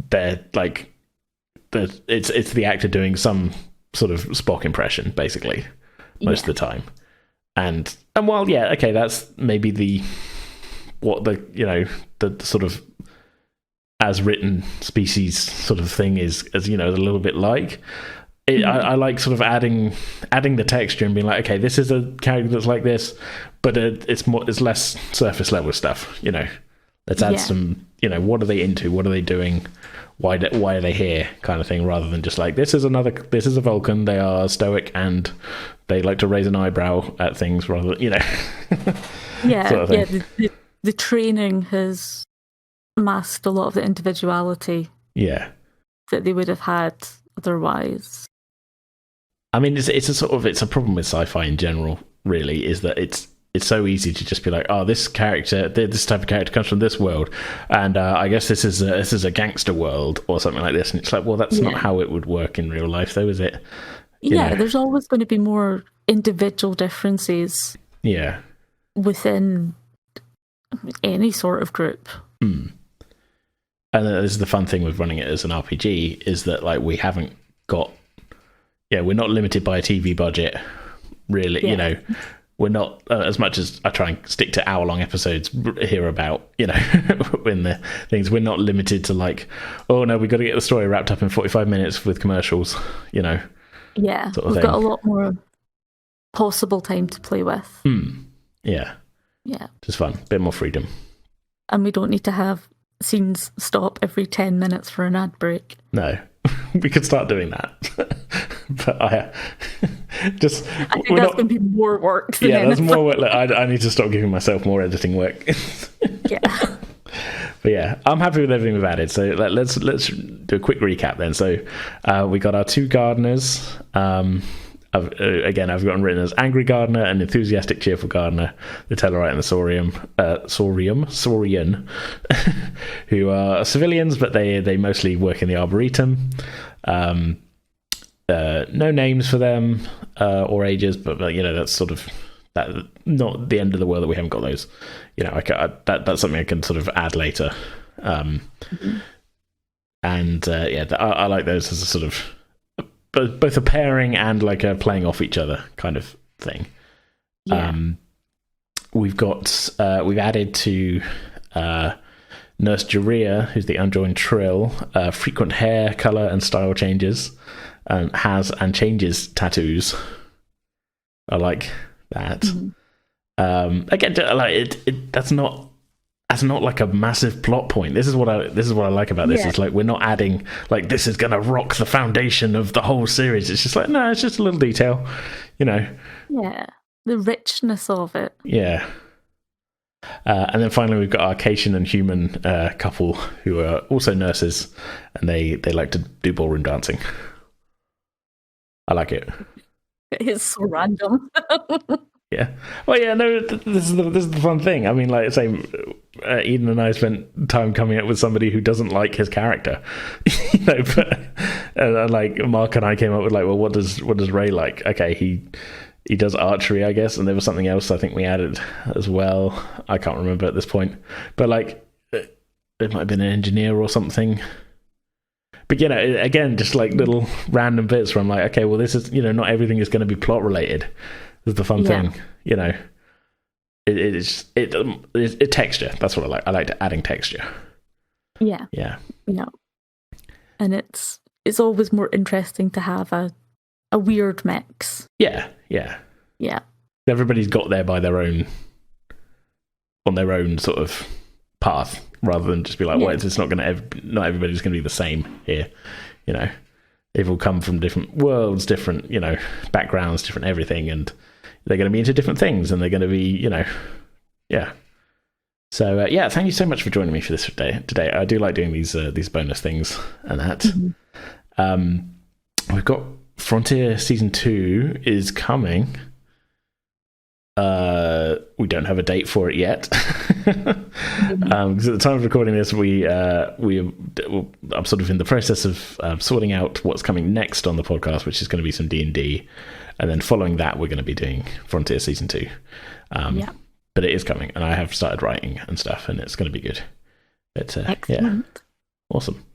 they're like, it's the actor doing some sort of Spock impression, basically, most of the time. And while that's maybe the sort of as written species sort of thing is, as a little bit like. I like sort of adding the texture and being like, okay, this is a character that's like this, but it's less surface level stuff. Let's add some. What are they into? What are they doing? Why are they here? Kind of thing, rather than just like this is a Vulcan. They are stoic and they like to raise an eyebrow at things. Rather, sort of the training has masked a lot of the individuality. Yeah, that they would have had otherwise. I mean, it's a problem with sci-fi in general. Really, is that it's so easy to just be like, oh, this type of character comes from this world, and I guess this is a gangster world or something like this. And it's like, well, that's not how it would work in real life, though, is it? There's always going to be more individual differences. Yeah, within any sort of group. And this is the fun thing with running it as an RPG is that we haven't got, we're not limited by a TV budget, really. We're not, as much as I try and stick to hour-long episodes here about, when the things, we're not limited to oh no, we've got to get the story wrapped up in 45 minutes with commercials, Yeah, sort of we've thing. got a lot more possible time to play with. Yeah. Yeah. Just fun, bit more freedom. And we don't need to have scenes stop every 10 minutes for an ad break. No, we could start doing that. But I think that's going to be more work. That's more work. I need to stop giving myself more editing work. Yeah. But yeah, I'm happy with everything we've added. So let's do a quick recap then. So we got our two gardeners. I've gotten written as Angry Gardener and Enthusiastic Cheerful Gardener, the Tellarite and the Saurian, who are civilians, but they mostly work in the Arboretum. No names for them or ages, but that's sort of not the end of the world that we haven't got those. That's something I can sort of add later. And I like those as a sort of both a pairing and a playing off each other kind of thing. Yeah. We've added to Nurse Jaria, who's the unjoined Trill, frequent hair color and style changes, has and changes tattoos. I like that. Again, that's not a massive plot point. This is what I like about this. It's we're not adding this is gonna rock the foundation of the whole series. It's just no, it's just a little detail, Yeah, the richness of it. Yeah. And then finally we've got our Cation and human couple who are also nurses, and they like to do ballroom dancing. I like it. It is so random. Yeah. Well, yeah. No, this is the fun thing. I mean, Eden and I spent time coming up with somebody who doesn't like his character, But Mark and I came up with well, what does Ray like? Okay, he does archery, I guess, and there was something else I think we added as well. I can't remember at this point, but it might have been an engineer or something. But again, just little random bits where I'm okay, well, this is not everything is going to be plot related. This is the fun thing, It's texture. That's what I like. I like adding texture. Yeah. And it's always more interesting to have a a weird mix. Yeah. Everybody's got there by on their own sort of path, rather than just be like, well, it's not everybody's going to be the same here. They've all come from different worlds, different, backgrounds, different everything, and they're going to be into different things, and they're going to be, yeah. So thank you so much for joining me for this today. I do like doing these bonus things and that. Mm-hmm. We've got Frontier Season 2 is coming. We don't have a date for it yet, because at the time of recording this, I'm sort of in the process of sorting out what's coming next on the podcast, which is going to be some D&D, and then following that, we're going to be doing Frontier Season 2. But it is coming, and I have started writing and stuff, and it's going to be good. But awesome.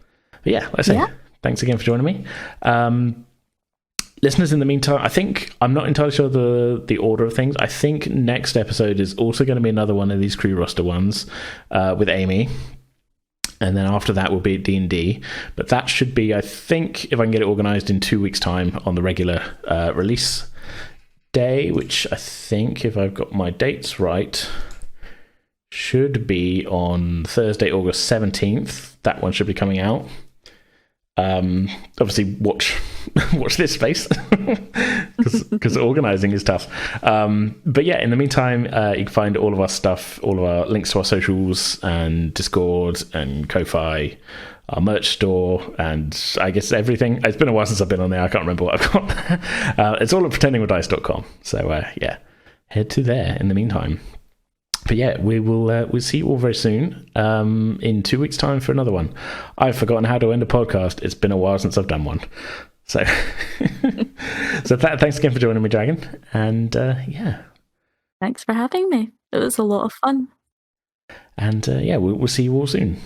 But like I say, thanks again for joining me. Listeners, in the meantime, I think I'm not entirely sure the order of things. I think next episode is also going to be another one of these crew roster ones with Amy, and then after that will be D&D. But that should be, I think, if I can get it organised, in 2 weeks' time on the regular release day, which I think, if I've got my dates right, should be on Thursday, August 17th. That one should be coming out. Obviously watch this space, because organising is tough. But in the meantime, you can find all of our stuff, all of our links to our socials and Discord and Ko-Fi, our merch store, and I guess everything. It's been a while since I've been on there. I can't remember what I've got. It's all at pretendingwithdice.com. So head to there in the meantime. But we'll see you all very soon, in 2 weeks' time for another one. I've forgotten how to end a podcast. It's been a while since I've done one. So, thanks again for joining me, Dragon. And thanks for having me. It was a lot of fun. And we'll see you all soon.